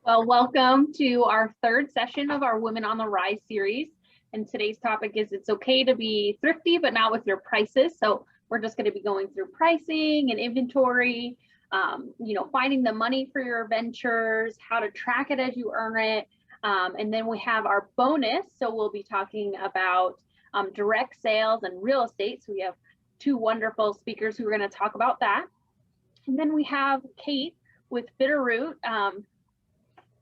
Well, welcome to our third session of our Women on the Rise series. And today's topic is it's okay to be thrifty, but not with your prices. So we're just going to be going through pricing and inventory, finding the money for your ventures, how to track it as you earn it. And then we have our bonus. So we'll be talking about direct sales and real estate. So we have two wonderful speakers who are going to talk about that. And then we have Kate with Bitterroot,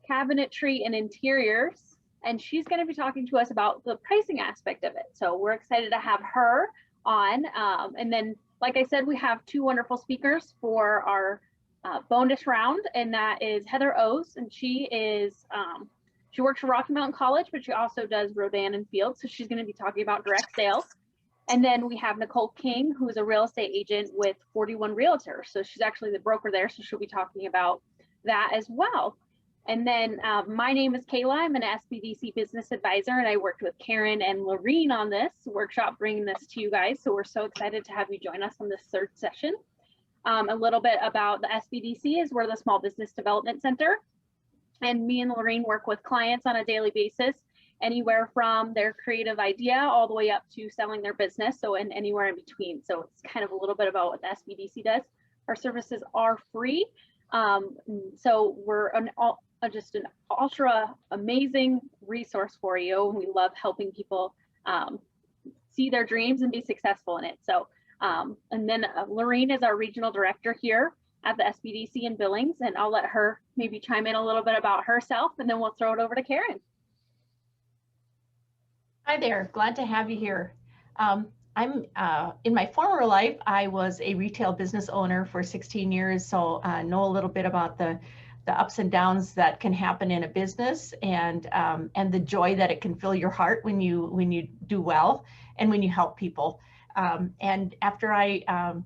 cabinetry and interiors, and she's going to be talking to us about the pricing aspect of it. So we're excited to have her on. And then, like I said, we have two wonderful speakers for our bonus round, and that is Heather O's, and she works for Rocky Mountain College, but she also does Rodan and Field. So she's going to be talking about direct sales. And then we have Nicole King, who is a real estate agent with 41 Realtors. So she's actually the broker there. So she'll be talking about that as well. And then my name is Kayla. I'm an SBDC business advisor, and I worked with Karen and Lorene on this workshop, bringing this to you guys. So we're so excited to have you join us on this third session. A little bit about the SBDC is we're the Small Business Development Center, and me and Lorene work with clients on a daily basis, anywhere from their creative idea all the way up to selling their business, so and anywhere in between. So it's kind of a little bit about what the SBDC does. Our services are free. So we're just an ultra amazing resource for you. We love helping people see their dreams and be successful in it. So, and then Lorene is our regional director here at the SBDC in Billings, and I'll let her maybe chime in a little bit about herself, and then we'll throw it over to Karen. Hi there, glad to have you here. I'm in my former life, I was a retail business owner for 16 years, so I know a little bit about the ups and downs that can happen in a business, and the joy that it can fill your heart when you do well and when you help people. And after I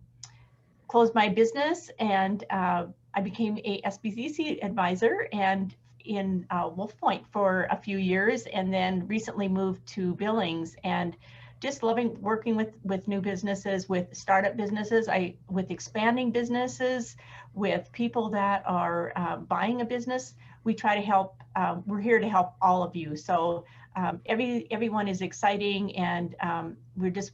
closed my business, and I became a SBDC advisor and in Wolf Point for a few years, and then recently moved to Billings, and just loving working with new businesses, with startup businesses, with expanding businesses, with people that are buying a business. We try to help. We're here to help all of you. So everyone is exciting, and we're just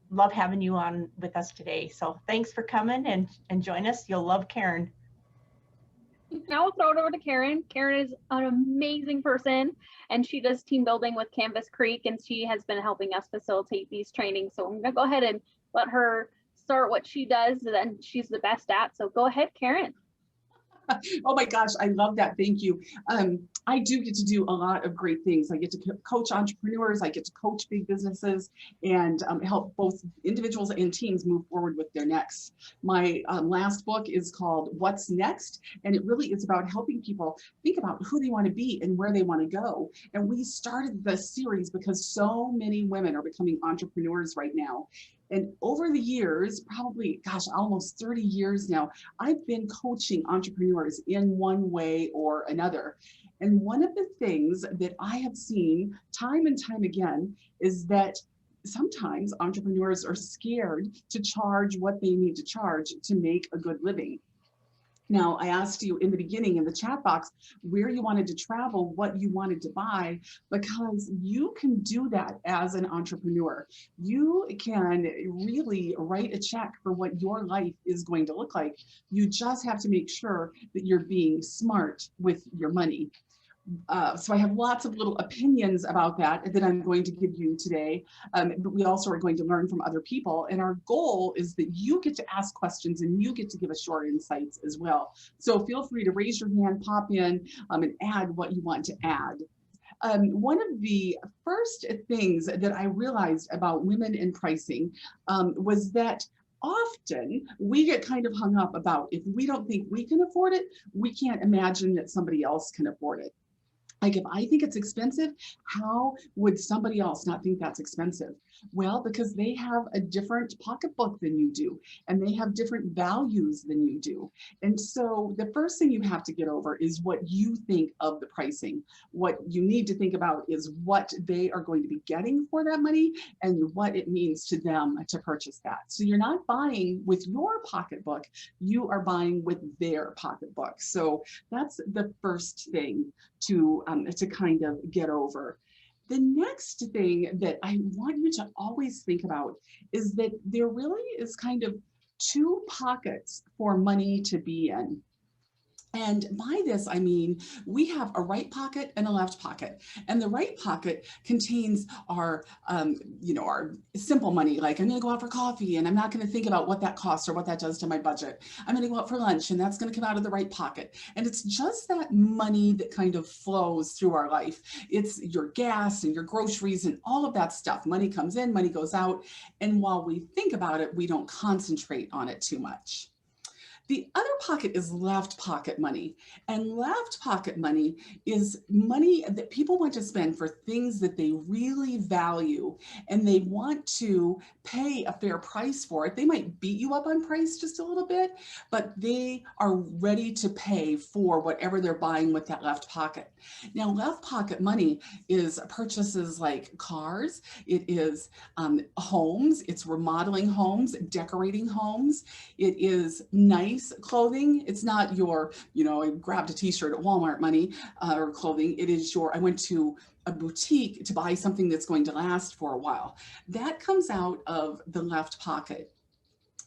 love having you on with us today. So thanks for coming and join us. You'll love Karen. Now we'll throw it over to Karen. Karen is an amazing person, and she does team building with Canvas Creek, and she has been helping us facilitate these trainings. So I'm going to go ahead and let her start what she does, and she's the best at. So go ahead, Karen. Oh my gosh, I love that. Thank you. I do get to do a lot of great things. I get to coach entrepreneurs, I get to coach big businesses, and help both individuals and teams move forward with their next. My last book is called What's Next? And it really is about helping people think about who they want to be and where they want to go. And we started this series because so many women are becoming entrepreneurs right now. And over the years, probably, gosh, almost 30 years now, I've been coaching entrepreneurs in one way or another. And one of the things that I have seen time and time again is that sometimes entrepreneurs are scared to charge what they need to charge to make a good living. Now, I asked you in the beginning in the chat box where you wanted to travel, what you wanted to buy, because you can do that as an entrepreneur. You can really write a check for what your life is going to look like. You just have to make sure that you're being smart with your money. So I have lots of little opinions about that I'm going to give you today, but we also are going to learn from other people. And our goal is that you get to ask questions and you get to give us your insights as well. So feel free to raise your hand, pop in, and add what you want to add. One of the first things that I realized about women in pricing was that often we get kind of hung up about if we don't think we can afford it, we can't imagine that somebody else can afford it. Like if I think it's expensive, how would somebody else not think that's expensive? Well, because they have a different pocketbook than you do, and they have different values than you do. And so the first thing you have to get over is what you think of the pricing. What you need to think about is what they are going to be getting for that money and what it means to them to purchase that. So you're not buying with your pocketbook, you are buying with their pocketbook. So that's the first thing to kind of get over. The next thing that I want you to always think about is that there really is kind of two pockets for money to be in. And by this, I mean, we have a right pocket and a left pocket. And the right pocket contains our, our simple money, like I'm going to go out for coffee and I'm not going to think about what that costs or what that does to my budget. I'm going to go out for lunch and that's going to come out of the right pocket. And it's just that money that kind of flows through our life. It's your gas and your groceries and all of that stuff. Money comes in, money goes out. And while we think about it, we don't concentrate on it too much. The other pocket is left pocket money, and left pocket money is money that people want to spend for things that they really value and they want to pay a fair price for it. They might beat you up on price just a little bit, but they are ready to pay for whatever they're buying with that left pocket. Now, left pocket money is purchases like cars, it is homes, it's remodeling homes, decorating homes, it is nice clothing. It's not your, I grabbed a t-shirt at Walmart money or clothing. It is your, I went to a boutique to buy something that's going to last for a while. That comes out of the left pocket.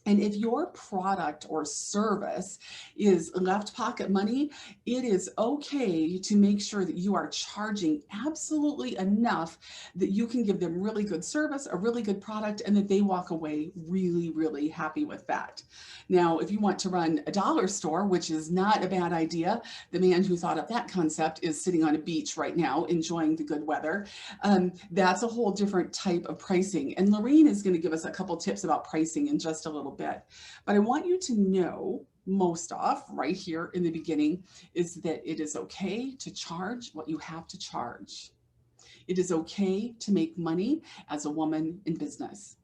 And if your product or service is left pocket money, it is okay to make sure that you are charging absolutely enough that you can give them really good service, a really good product, and that they walk away really, really happy with that. Now, if you want to run a dollar store, which is not a bad idea, the man who thought up that concept is sitting on a beach right now, enjoying the good weather. That's a whole different type of pricing. And Lorraine is going to give us a couple tips about pricing in just a little bit. But I want you to know, most off right here in the beginning, is that it is okay to charge what you have to charge. It is okay to make money as a woman in business.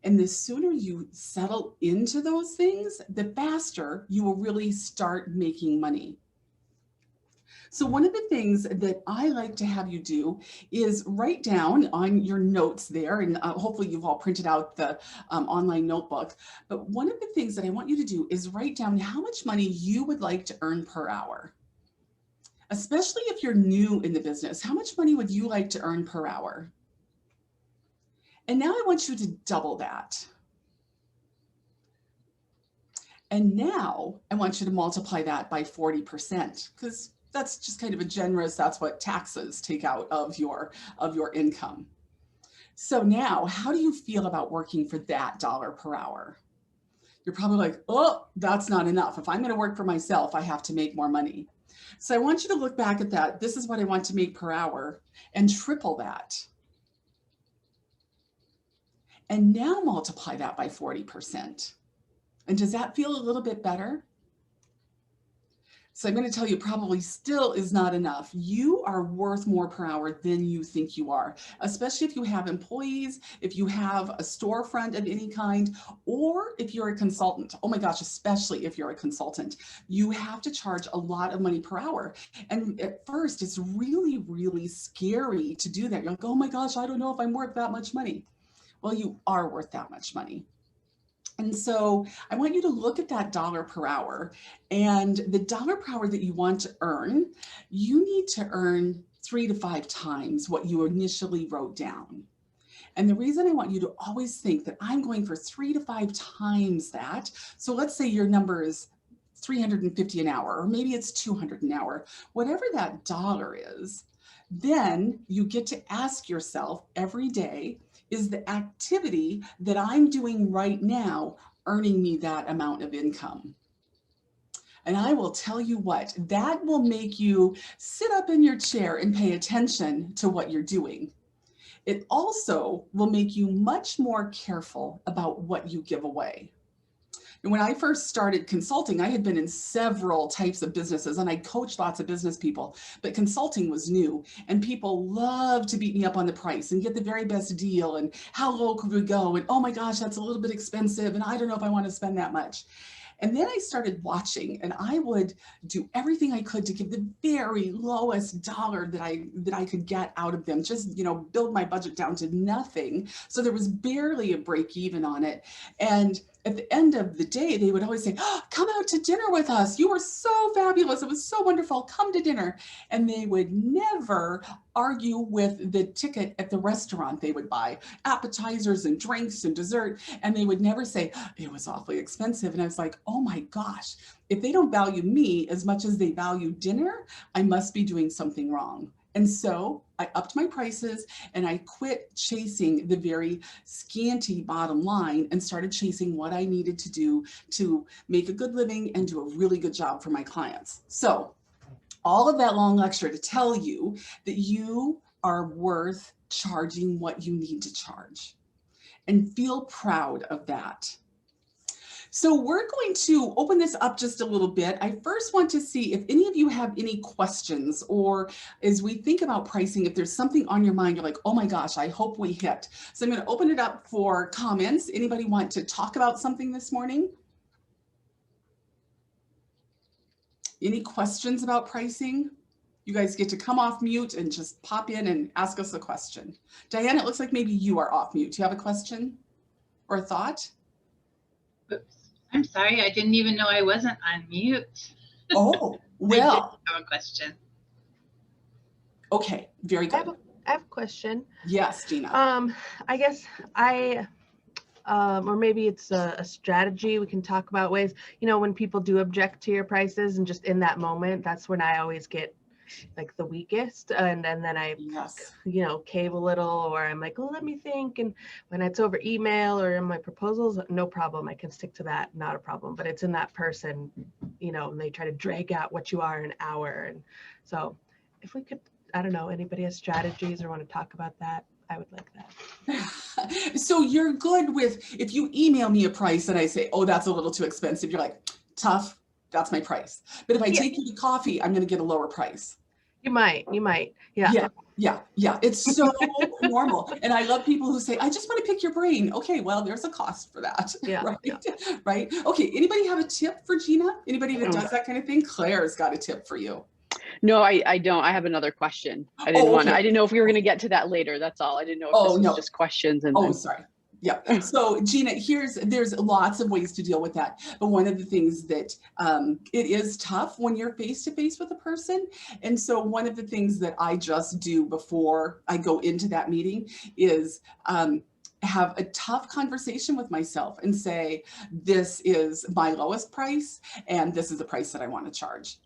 And the sooner you settle into those things, the faster you will really start making money. So one of the things that I like to have you do is write down on your notes there, and hopefully you've all printed out the online notebook, but one of the things that I want you to do is write down how much money you would like to earn per hour. Especially if you're new in the business, how much money would you like to earn per hour? And now I want you to double that. And now I want you to multiply that by 40%, because that's just kind of a generous, that's what taxes take out of your income. So now, how do you feel about working for that dollar per hour? You're probably like, oh, that's not enough. If I'm going to work for myself, I have to make more money. So I want you to look back at that. This is what I want to make per hour, and triple that. And now multiply that by 40%. And does that feel a little bit better? So I'm going to tell you, probably still is not enough. You are worth more per hour than you think you are, especially if you have employees, if you have a storefront of any kind, or if you're a consultant. Oh my gosh, especially if you're a consultant, you have to charge a lot of money per hour. And at first, it's really, really scary to do that. You're like, oh my gosh, I don't know if I'm worth that much money. Well, you are worth that much money. And so I want you to look at that dollar per hour, and the dollar per hour that you want to earn, you need to earn 3 to 5 times what you initially wrote down. And the reason I want you to always think that I'm going for 3 to 5 times that, so let's say your number is $350 an hour, or maybe it's $200 an hour, whatever that dollar is, then you get to ask yourself every day, is the activity that I'm doing right now earning me that amount of income? And I will tell you what, that will make you sit up in your chair and pay attention to what you're doing. It also will make you much more careful about what you give away. And when I first started consulting, I had been in several types of businesses and I coached lots of business people, but consulting was new and people loved to beat me up on the price and get the very best deal and how low could we go? And oh my gosh, that's a little bit expensive. And I don't know if I want to spend that much. And then I started watching and I would do everything I could to give the very lowest dollar that I could get out of them, just, build my budget down to nothing. So there was barely a break even on it. And at the end of the day, they would always say, oh, come out to dinner with us. You were so fabulous. It was so wonderful. Come to dinner. And they would never argue with the ticket at the restaurant. They would buy appetizers and drinks and dessert. And they would never say, it was awfully expensive. And I was like, oh my gosh, if they don't value me as much as they value dinner, I must be doing something wrong. And so I upped my prices and I quit chasing the very scanty bottom line and started chasing what I needed to do to make a good living and do a really good job for my clients. So all of that long lecture to tell you that you are worth charging what you need to charge and feel proud of that. So we're going to open this up just a little bit. I first want to see if any of you have any questions, or as we think about pricing, if there's something on your mind, you're like, oh my gosh, I hope we hit. So I'm going to open it up for comments. Anybody want to talk about something this morning? Any questions about pricing? You guys get to come off mute and just pop in and ask us a question. Diane, it looks like maybe you are off mute. Do you have a question or a thought? Oops. I'm sorry, I didn't even know I wasn't on mute. Oh, well. I have a question. Okay, very good. I have a question. Yes, Gina. I guess or maybe it's a strategy. We can talk about ways, when people do object to your prices and just in that moment, that's when I always get like the weakest, and then I yes. Cave a little, or I'm like, oh, let me think. And when it's over email or in my proposals, no problem, I can stick to that, not a problem. But it's in that person, and they try to drag out what you are in an hour. And so if we could, I don't know, anybody has strategies or want to talk about that, I would like that. So you're good with, if you email me a price and I say, oh, that's a little too expensive, you're like, tough, that's my price. But if I take you to coffee, I'm going to get a lower price. You might. Yeah. Yeah. It's so normal. And I love people who say, I just want to pick your brain. Okay, well, there's a cost for that. Yeah. Right. Yeah. Right. Okay. Anybody have a tip for Gina? Anybody that does that kind of thing? Claire's got a tip for you. No, I don't. I have another question. I didn't know if we were going to get to that later. That's all. I didn't know if this was just questions. And sorry. Yeah. So Gina, there's lots of ways to deal with that. But one of the things that it is tough when you're face to face with a person. And so one of the things that I just do before I go into that meeting is have a tough conversation with myself and say, this is my lowest price and this is the price that I want to charge.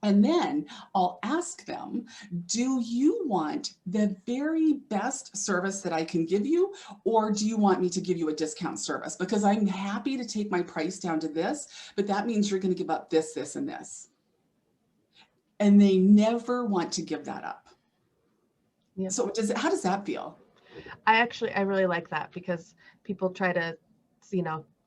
And then I'll ask them, do you want the very best service that I can give you, or do you want me to give you a discount service? Because I'm happy to take my price down to this, but that means you're going to give up this, this, and this. And they never want to give that up. Yeah. So how does that feel? I really like that, because people try to,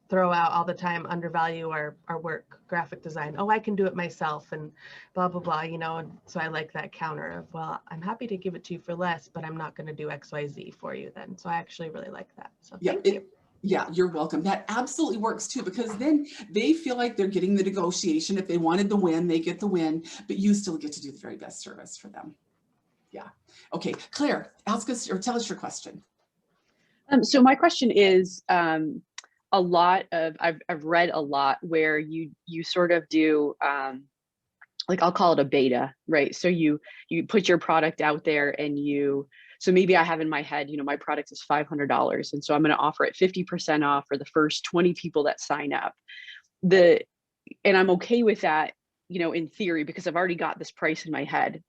throw out all the time, undervalue our work, graphic design. Oh, I can do it myself and blah, blah, blah, and so I like that counter of, well, I'm happy to give it to you for less, but I'm not going to do X, Y, Z for you then. So I actually really like that. So thank you. Yeah, you're welcome. That absolutely works too, because then they feel like they're getting the negotiation. If they wanted the win, they get the win, but you still get to do the very best service for them. Yeah. Okay, Claire, ask us or tell us your question. So my question is, I've read a lot where you sort of do, like I'll call it a beta, right? So you put your product out there and so maybe I have in my head, my product is $500. And so I'm going to offer it 50% off for the first 20 people that sign up. And I'm okay with that, in theory, because I've already got this price in my head.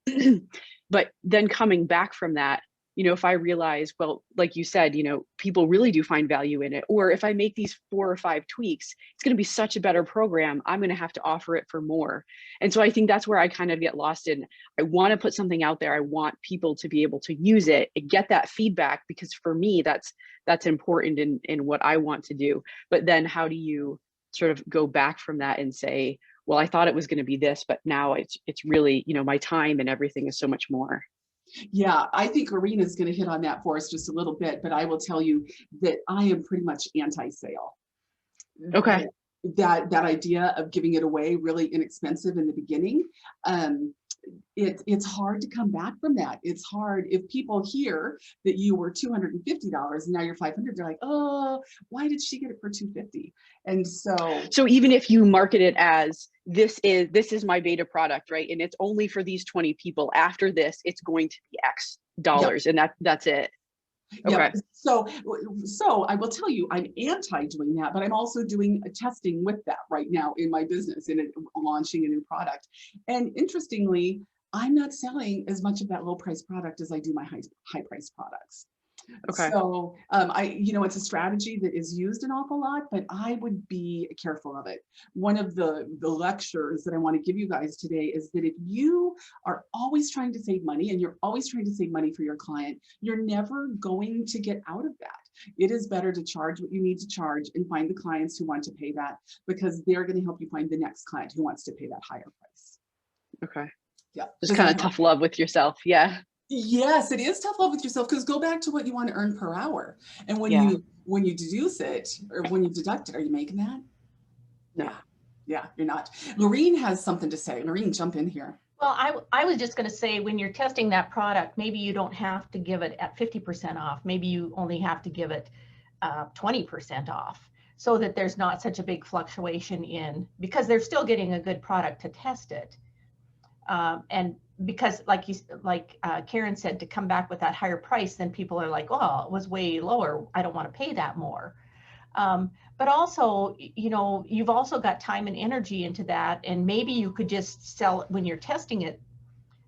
But then coming back from that, if I realize, well, like you said, people really do find value in it, or if I make these 4 or 5 tweaks, it's going to be such a better program. I'm going to have to offer it for more. And so I think that's where I kind of get lost in. I want to put something out there. I want people to be able to use it and get that feedback, because for me, that's important in what I want to do. But then how do you sort of go back from that and say, well, I thought it was going to be this, but now it's really, you know, my time and everything is so much more. Yeah, I think Lorena's going to hit on that for us just a little bit, but I will tell you that I am pretty much anti-sale. Okay. That idea of giving it away really inexpensive in the beginning, it's hard to come back from that. It's hard if people hear that you were $250 and now you're $500. They're like, oh, why did she get it for $250? And so even if you market it as this is my beta product, right, and it's only for these 20 people, after this it's going to be X dollars, and that's it. Okay. Yeah, so I will tell you, I'm anti doing that, but I'm also doing a testing with that right now in my business and launching a new product. And interestingly, I'm not selling as much of that low price product as I do my high price products. Okay. So it's a strategy that is used an awful lot, but I would be careful of it. One of the lectures that I want to give you guys today is that if you are always trying to save money and you're always trying to save money for your client, you're never going to get out of that. It is better to charge what you need to charge and find the clients who want to pay that, because they're going to help you find the next client who wants to pay that higher price. Okay. Yeah. Just kind of tough love with yourself. Yeah. Yes, it is tough love with yourself, because go back to what you want to earn per hour. And when you deduce it, or when you deduct it, are you making that? No. Yeah, you're not. Lorene has something to say. Lorene, jump in here. Well, I was just going to say, when you're testing that product, maybe you don't have to give it at 50% off. Maybe you only have to give it 20% off, so that there's not such a big fluctuation because they're still getting a good product to test it. And because like Karen said, to come back with that higher price, then people are like, oh, it was way lower, I don't want to pay that more. But also, you've also got time and energy into that, and maybe you could just sell it when you're testing it,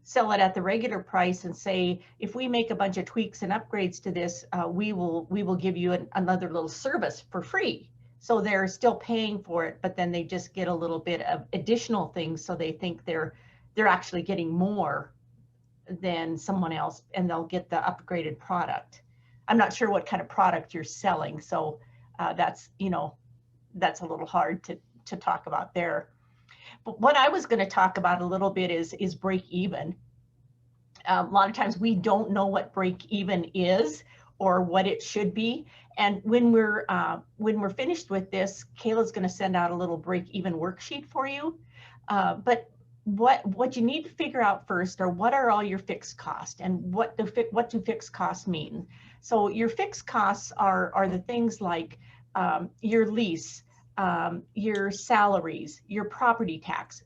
sell it at the regular price and say, if we make a bunch of tweaks and upgrades to this, we will give you another little service for free. So they're still paying for it, but then they just get a little bit of additional things, so they think they're actually getting more than someone else, and they'll get the upgraded product. I'm not sure what kind of product you're selling, so that's a little hard to talk about there. But what I was going to talk about a little bit is break even. A lot of times we don't know what break even is or what it should be. And when we're finished with this, Kayla's going to send out a little break even worksheet for you. But what you need to figure out first are, what are all your fixed costs, and what do fixed costs mean? So your fixed costs are the things like your lease, your salaries, your property tax,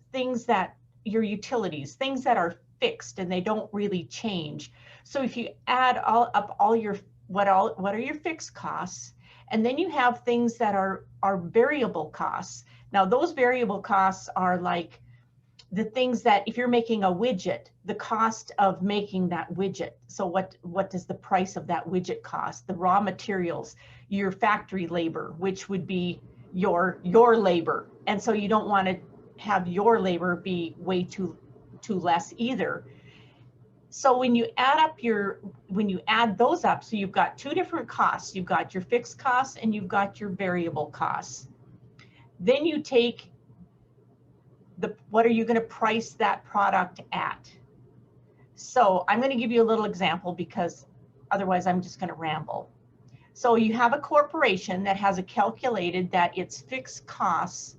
your utilities, things that are fixed and they don't really change. So if you add up all your what are your fixed costs, and then you have things that are variable costs. Now those variable costs are like the things that, if you're making a widget, the cost of making that widget. So what does the price of that widget cost? The raw materials, your factory labor, which would be your labor. And so you don't want to have your labor be way too less either. So when you add those up, so you've got two different costs. You've got your fixed costs and you've got your variable costs. Then you take what are you going to price that product at? So I'm going to give you a little example, because otherwise I'm just going to ramble. So you have a corporation that has calculated that its fixed costs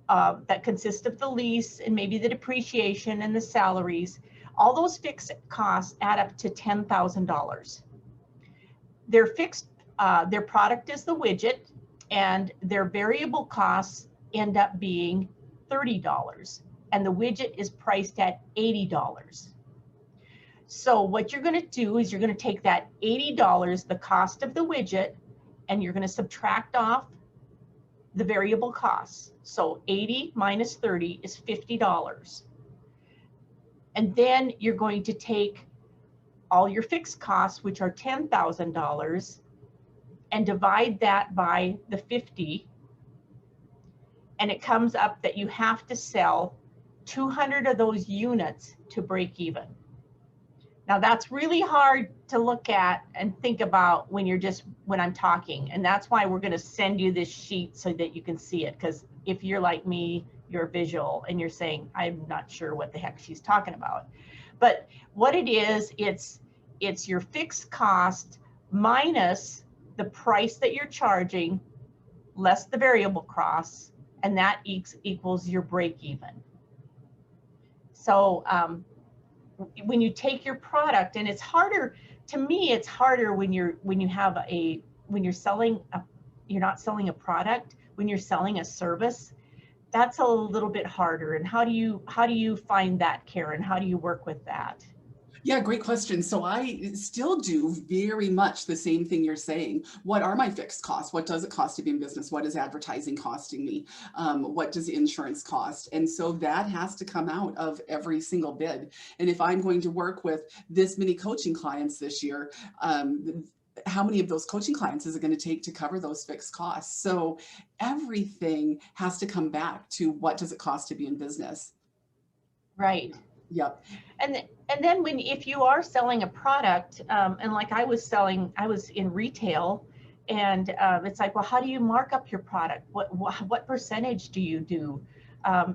that consist of the lease and maybe the depreciation and the salaries, all those fixed costs add up to $10,000. Their their product is the widget, and their variable costs end up being $30, and the widget is priced at $80. So what you're going to do is you're going to take that $80, the cost of the widget, and you're going to subtract off the variable costs. So 80 minus 30 is $50. And then you're going to take all your fixed costs, which are $10,000, and divide that by the 50. And it comes up that you have to sell 200 of those units to break even. Now that's really hard to look at and think about when I'm talking. And that's why we're going to send you this sheet so that you can see it, because if you're like me, you're visual and you're saying, I'm not sure what the heck she's talking about. But what it is, it's your fixed cost minus the price that you're charging, less the variable costs, and that equals your break even. So when you take your product, and it's harder, to me, it's harder when you're selling you're not selling a product, when you're selling a service, that's a little bit harder. And how do you find that, Karen? How do you work with that? Yeah, great question. So I still do very much the same thing you're saying. What are my fixed costs? What does it cost to be in business? What is advertising costing me? What does insurance cost? And so that has to come out of every single bid. And if I'm going to work with this many coaching clients this year, how many of those coaching clients is it going to take to cover those fixed costs? So everything has to come back to what does it cost to be in business? Right. Yep. And then if you are selling a product, and like I was in retail, and it's like, well, how do you mark up your product? What percentage do you do?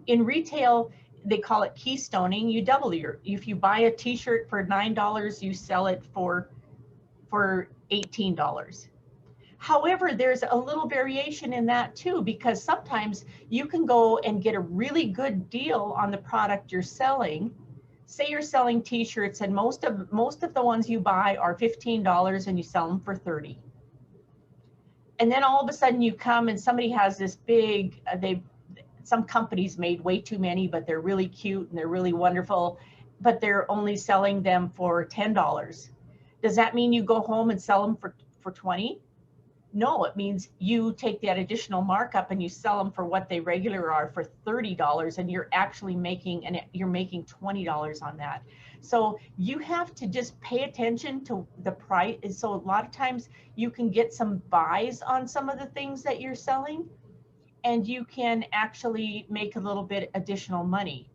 In retail, they call it keystoning. You double if you buy a t-shirt for $9, you sell it for $18. However, there's a little variation in that too, because sometimes you can go and get a really good deal on the product you're selling. Say you're selling t-shirts and most of the ones you buy are $15 and you sell them for $30. And then all of a sudden you come and somebody has this big, some companies made way too many, but they're really cute and they're really wonderful, but they're only selling them for $10. Does that mean you go home and sell them for $20? No, it means you take that additional markup and you sell them for what they regular are for $30, and you're actually making $20 on that. So you have to just pay attention to the price. So a lot of times you can get some buys on some of the things that you're selling, and you can actually make a little bit additional money.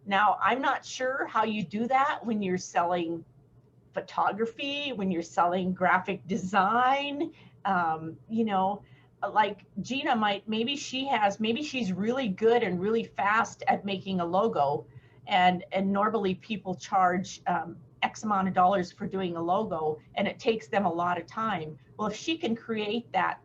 Now, I'm not sure how you do that when you're selling photography, when you're selling graphic design. Like Gina maybe she's really good and really fast at making a logo, and normally people charge X amount of dollars for doing a logo, and it takes them a lot of time. Well, if she can create that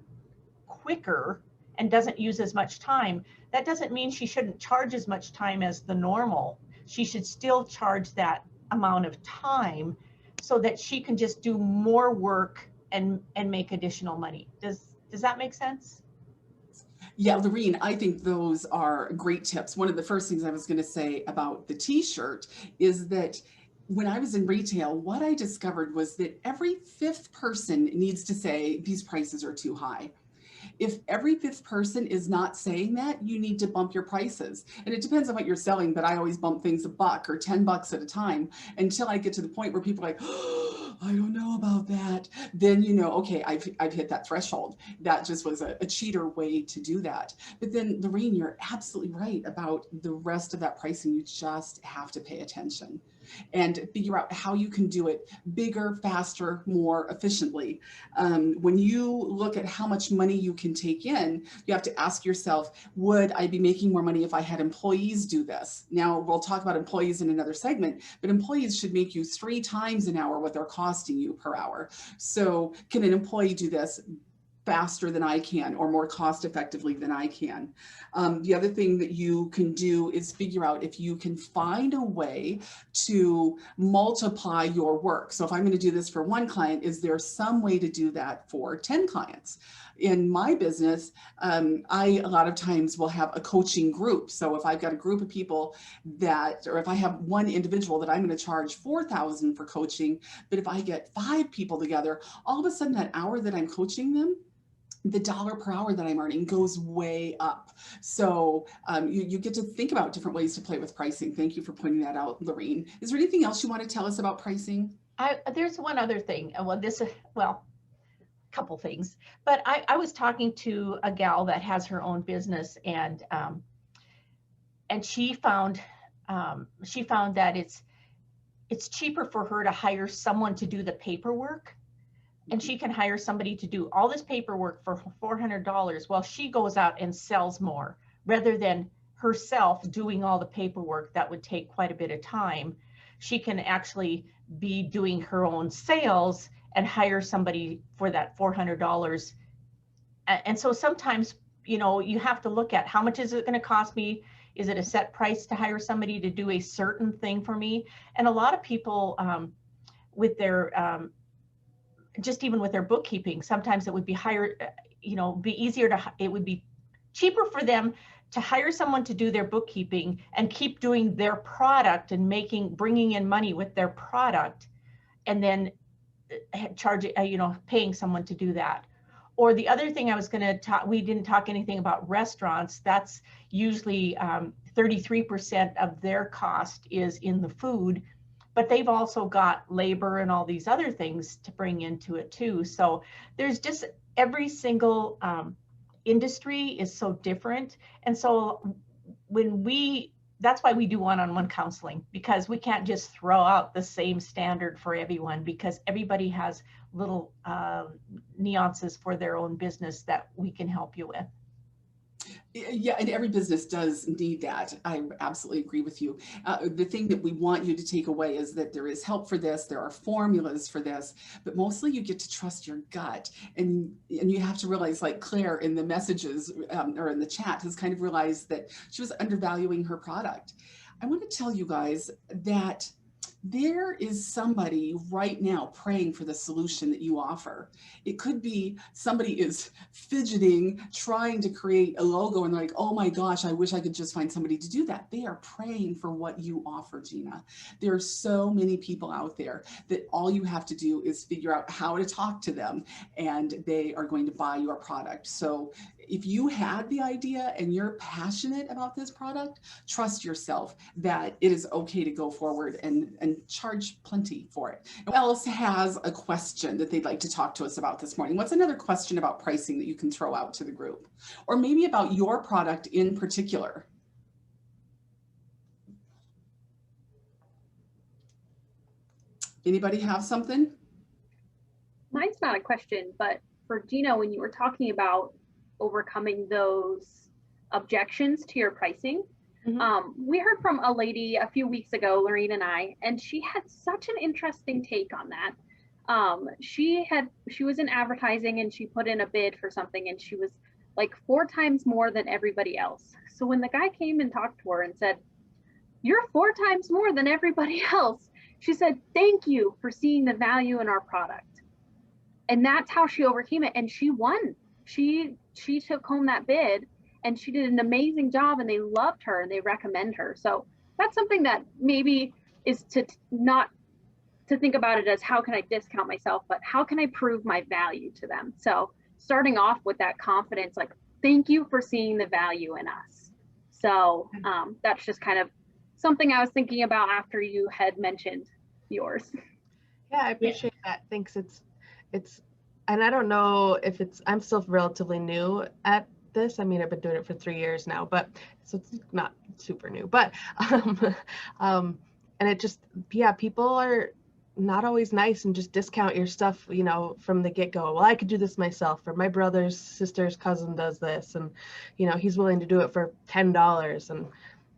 quicker and doesn't use as much time, that doesn't mean she shouldn't charge as much time as the normal. She should still charge that amount of time so that she can just do more work and make additional money. Does that make sense? Yeah, Lorene, I think those are great tips. One of the first things I was going to say about the t-shirt is that when I was in retail, what I discovered was that every fifth person needs to say these prices are too high. If every fifth person is not saying that, you need to bump your prices. And it depends on what you're selling, but I always bump things $1 or $10 at a time until I get to the point where people are like, oh, I don't know about that. Then you know, okay, I've hit that threshold. That just was a cheater way to do that. But then, Lorene, you're absolutely right about the rest of that pricing. You just have to pay attention and figure out how you can do it bigger, faster, more efficiently. When you look at how much money you can take in, you have to ask yourself, would I be making more money if I had employees do this? Now, we'll talk about employees in another segment, but employees should make you 3 times an hour what they're costing you per hour. So can an employee do this faster than I can or more cost effectively than I can? The other thing that you can do is figure out if you can find a way to multiply your work. So if I'm going to do this for 1 client, is there some way to do that for 10 clients? In my business, I a lot of times will have a coaching group. So if I've got a group of people or if I have 1 individual that I'm going to charge $4,000 for coaching, but if I get 5 people together, all of a sudden that hour that I'm coaching them, the dollar per hour that I'm earning goes way up. So you get to think about different ways to play with pricing. Thank you for pointing that out, Lorene. Is there anything else you want to tell us about pricing? There's one other thing. Couple things. But I was talking to a gal that has her own business, and she found that it's cheaper for her to hire someone to do the paperwork. And she can hire somebody to do all this paperwork for $400 while she goes out and sells more rather than herself doing all the paperwork that would take quite a bit of time, she can actually be doing her own sales and hire somebody for that $400. And so sometimes, you know, you have to look at how much is it going to cost me? Is it a set price to hire somebody to do a certain thing for me? And a lot of people with their, just even with their bookkeeping, sometimes it would be it would be cheaper for them to hire someone to do their bookkeeping and keep doing their product and bringing in money with their product, and then paying someone to do that. Or the other thing I was going to talk, we didn't talk anything about restaurants. That's usually 33% of their cost is in the food, but they've also got labor and all these other things to bring into it too. So there's just every single industry is so different. And so that's why we do one-on-one counseling, because we can't just throw out the same standard for everyone, because everybody has little nuances for their own business that we can help you with. Yeah, and every business does need that. I absolutely agree with you. The thing that we want you to take away is that there is help for this. There are formulas for this, but mostly you get to trust your gut. And you have to realize, like Claire in the messages or in the chat has kind of realized that she was undervaluing her product. I want to tell you guys that there is somebody right now praying for the solution that you offer. It could be somebody is fidgeting, trying to create a logo, and they're like, oh my gosh, I wish I could just find somebody to do that. They are praying for what you offer, Gina. There are so many people out there that all you have to do is figure out how to talk to them, and they are going to buy your product. So if you had the idea and you're passionate about this product, trust yourself that it is okay to go forward and charge plenty for it. Who else has a question that they'd like to talk to us about this morning? What's another question about pricing that you can throw out to the group? Or maybe about your product in particular? Anybody have something? Mine's not a question, but for Gina, when you were talking about overcoming those objections to your pricing, we heard from a lady a few weeks ago, Lorene and I, and she had such an interesting take on that. She was in advertising and she put in a bid for something, and she was like 4 times more than everybody else. So when the guy came and talked to her and said, "You're 4 times more than everybody else," she said, "Thank you for seeing the value in our product." And that's how she overcame it, and she won. She took home that bid, and she did an amazing job, and they loved her and they recommend her. So that's something that maybe is not to think about it as how can I discount myself, but how can I prove my value to them? So starting off with that confidence, like, thank you for seeing the value in us. So that's just kind of something I was thinking about after you had mentioned yours. Yeah, I appreciate that. Thanks. It's, and I don't know if I'm still relatively new at this. I mean, I've been doing it for 3 years now, but so it's not super new, but, and it just, yeah, people are not always nice and just discount your stuff, you know, from the get-go. Well, I could do this myself, or my brother's sister's cousin does this, and, you know, he's willing to do it for $10. And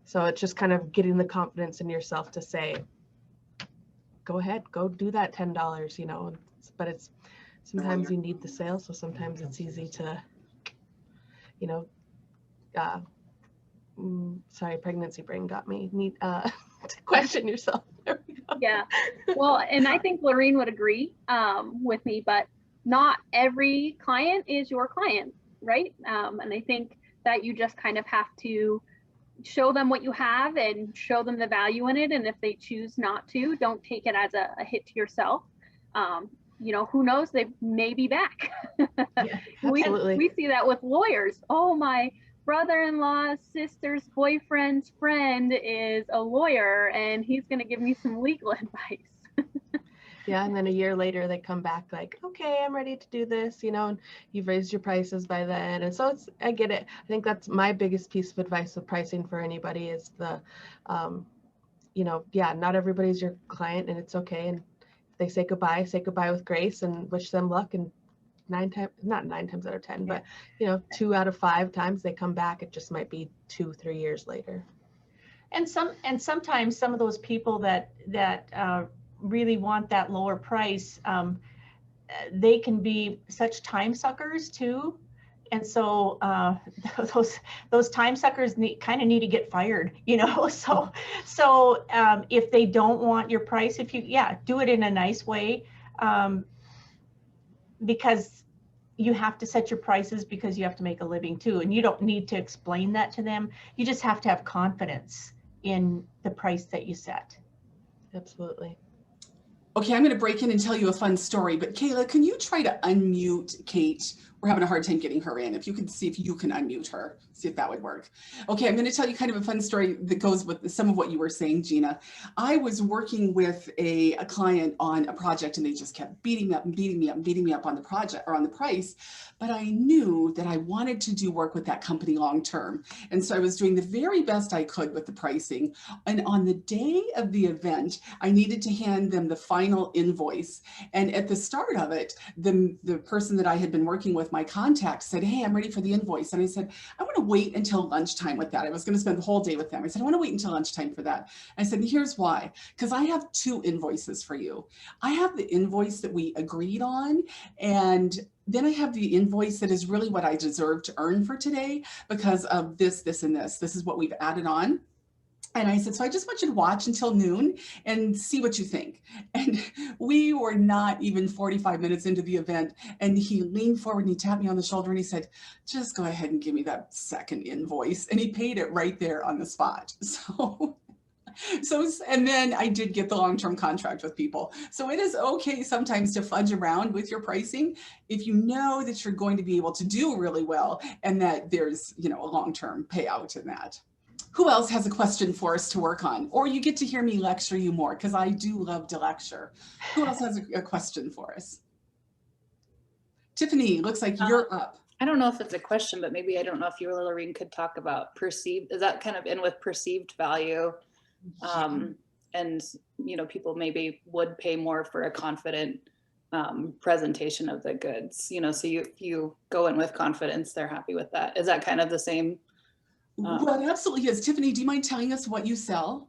so it's just kind of getting the confidence in yourself to say, go ahead, go do that $10, you know. But it's sometimes you need the sale, so sometimes it's easy to, you know, sorry, pregnancy brain got me. Need to question yourself. There we go. Yeah, well, and I think Lorene would agree with me, but not every client is your client, right? And I think that you just kind of have to show them what you have and show them the value in it. And if they choose not to, don't take it as a hit to yourself. You know, who knows, they may be back. Yeah, absolutely. We see that with lawyers. Oh, my brother-in-law's sister's boyfriend's friend is a lawyer and he's going to give me some legal advice. Yeah, and then a year later they come back like, okay, I'm ready to do this, you know, and you've raised your prices by then. And so I get it. I think that's my biggest piece of advice with pricing for anybody is the, you know, yeah, not everybody's your client, and it's okay. And if they say goodbye with grace and wish them luck and not 9 times out of 10, but 2 out of 5 times they come back. It just might be 2-3 years later. And sometimes some of those people that really want that lower price, they can be such time suckers too. And so those time suckers kind of need to get fired, So if they don't want your price, if you do it in a nice way, because you have to set your prices because you have to make a living too, and you don't need to explain that to them. You just have to have confidence in the price that you set. Absolutely. Okay, I'm going to break in and tell you a fun story, but Kayla, can you try to unmute Kate? We're having a hard time getting her in. If you can see if you can unmute her, see if that would work. Okay, I'm going to tell you kind of a fun story that goes with some of what you were saying, Gina. I was working with a client on a project, and they just kept beating me up and beating me up and beating me up on the project or on the price. But I knew that I wanted to do work with that company long term. And so I was doing the very best I could with the pricing. And on the day of the event, I needed to hand them the final invoice. And at the start of it, the person that I had been working with, my contact, said, "Hey, I'm ready for the invoice." And I said, "I want to wait until lunchtime with that." I was going to spend the whole day with them. I said, "I want to wait until lunchtime for that." I said, "Here's why, because I have 2 invoices for you. I have the invoice that we agreed on, and then I have the invoice that is really what I deserve to earn for today because of this, this, and this. This is what we've added on." And I said, "So I just want you to watch until noon and see what you think." And we were not even 45 minutes into the event. And he leaned forward and he tapped me on the shoulder and he said, "Just go ahead and give me that second invoice." And he paid it right there on the spot. And then I did get the long-term contract with people. So it is okay sometimes to fudge around with your pricing if you know that you're going to be able to do really well and that there's, a long-term payout in that. Who else has a question for us to work on? Or you get to hear me lecture you more, because I do love to lecture. Who else has a question for us? Tiffany, looks like you're up. I don't know if it's a question, but maybe I don't know if you or Lorene could talk about perceived, is that kind of in with perceived value? And, people maybe would pay more for a confident presentation of the goods, so you go in with confidence, they're happy with that. Is that kind of the same? Well, it absolutely is. Tiffany, do you mind telling us what you sell?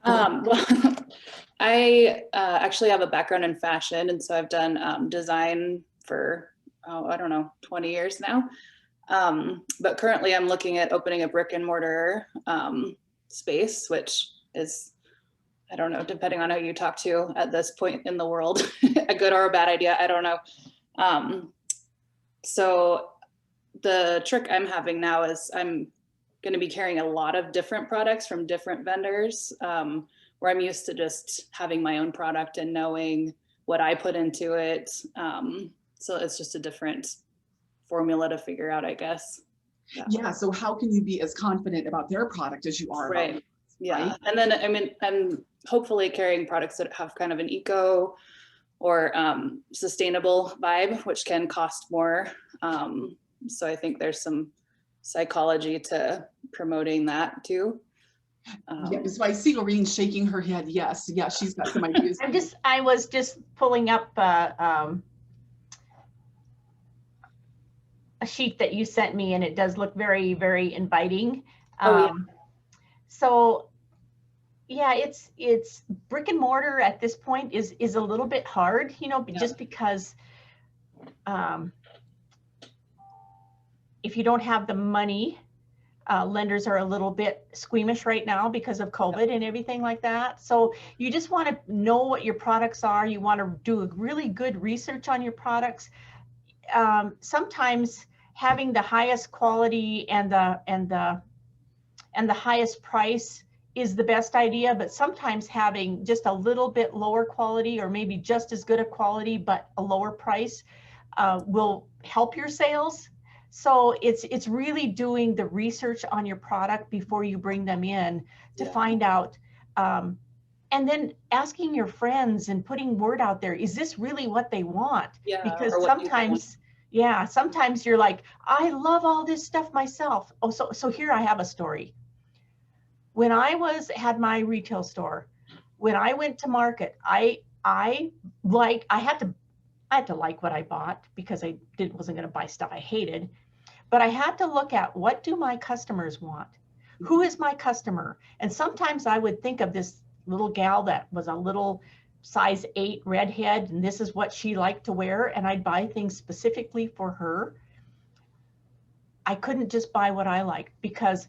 Well, I actually have a background in fashion, and so I've done design for, 20 years now. But currently I'm looking at opening a brick and mortar space, which is, I don't know, depending on who you talk to at this point in the world, a good or a bad idea, I don't know. So the trick I'm having now is I'm going to be carrying a lot of different products from different vendors, where I'm used to just having my own product and knowing what I put into it. So it's just a different formula to figure out, I guess. Yeah. So how can you be as confident about their product as you are about yours, Yeah. right? And then, I'm hopefully carrying products that have kind of an eco or sustainable vibe, which can cost more. So I think there's some psychology to promoting that too. Yeah, so I see Lorene shaking her head. Yes, she's got some ideas. I was just pulling up a sheet that you sent me, and it does look very, very inviting. So yeah, it's brick and mortar at this point is a little bit hard, just because if you don't have the money, lenders are a little bit squeamish right now because of COVID and everything like that. So you just want to know what your products are. You want to do a really good research on your products. Sometimes having the highest quality and the highest price is the best idea, but sometimes having just a little bit lower quality or maybe just as good a quality but a lower price will help your sales. So it's really doing the research on your product before you bring them in to find out, and then asking your friends and putting word out there, is this really what they want? Because sometimes you're like, I love all this stuff myself. Oh, so here I have a story. When I had my retail store, when I went to market, I had to I had to like what I bought because I wasn't going to buy stuff I hated. But I had to look at, what do my customers want? Who is my customer? And sometimes I would think of this little gal that was a little size 8 redhead, and this is what she liked to wear, and I'd buy things specifically for her. I couldn't just buy what I liked, because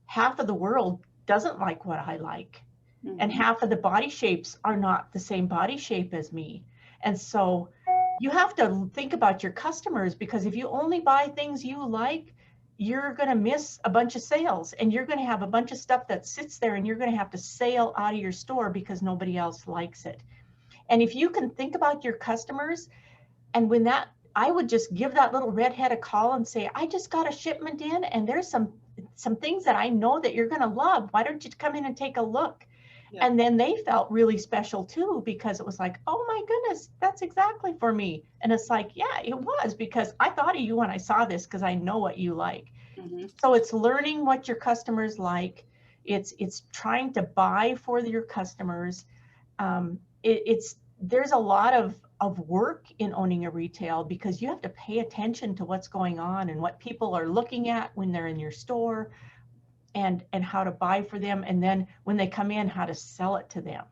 half of the world doesn't like what I like. And half of the body shapes are not the same body shape as me. And so you have to think about your customers, because if you only buy things you like, you're going to miss a bunch of sales, and you're going to have a bunch of stuff that sits there, and you're going to have to sail out of your store because nobody else likes it. And if you can think about your customers, and when that, I would just give that little redhead a call and say, I just got a shipment in, and there's some things that I know that you're going to love. Why don't you come in and take a look? Yeah. And then they felt really special too, because it was like, oh my goodness, that's exactly for me. And it's like, yeah, it was, because I thought of you when I saw this, because I know what you like. So it's learning what your customers like. It's trying to buy for your customers. There's a lot of work in owning a retail, because you have to pay attention to what's going on and what people are looking at when they're in your store, and how to buy for them, and then when they come in, how to sell it to them.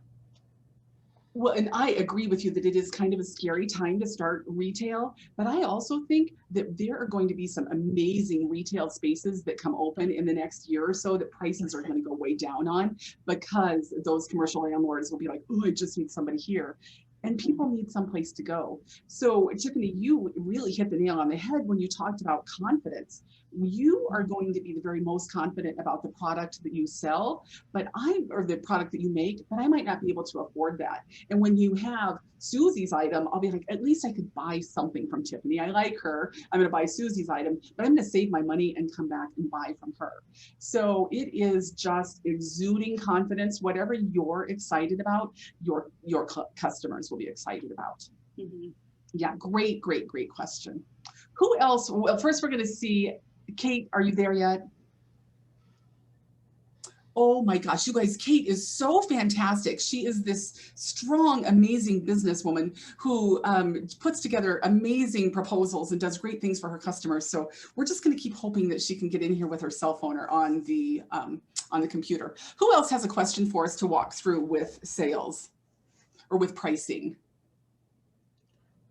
Well, and I agree with you that it is kind of a scary time to start retail, but I also think that there are going to be some amazing retail spaces that come open in the next year or so that prices are going to go way down on, because those commercial landlords will be like, oh, I just need somebody here. And people need someplace to go. So Tiffany, you really hit the nail on the head when you talked about confidence. You are going to be the very most confident about the product that you sell, or the product that you make, but I might not be able to afford that. And when you have Susie's item, I'll be like, at least I could buy something from Tiffany. I like her. I'm going to buy Susie's item, but I'm going to save my money and come back and buy from her. So it is just exuding confidence. Whatever you're excited about, your customers will be excited about. Yeah, great question. Who else? Well, first we're going to see, Kate, are you there yet? Oh my gosh, you guys, Kate is so fantastic. She is this strong, amazing businesswoman who puts together amazing proposals and does great things for her customers. So we're just going to keep hoping that she can get in here with her cell phone or on the computer. Who else has a question for us to walk through with sales or with pricing?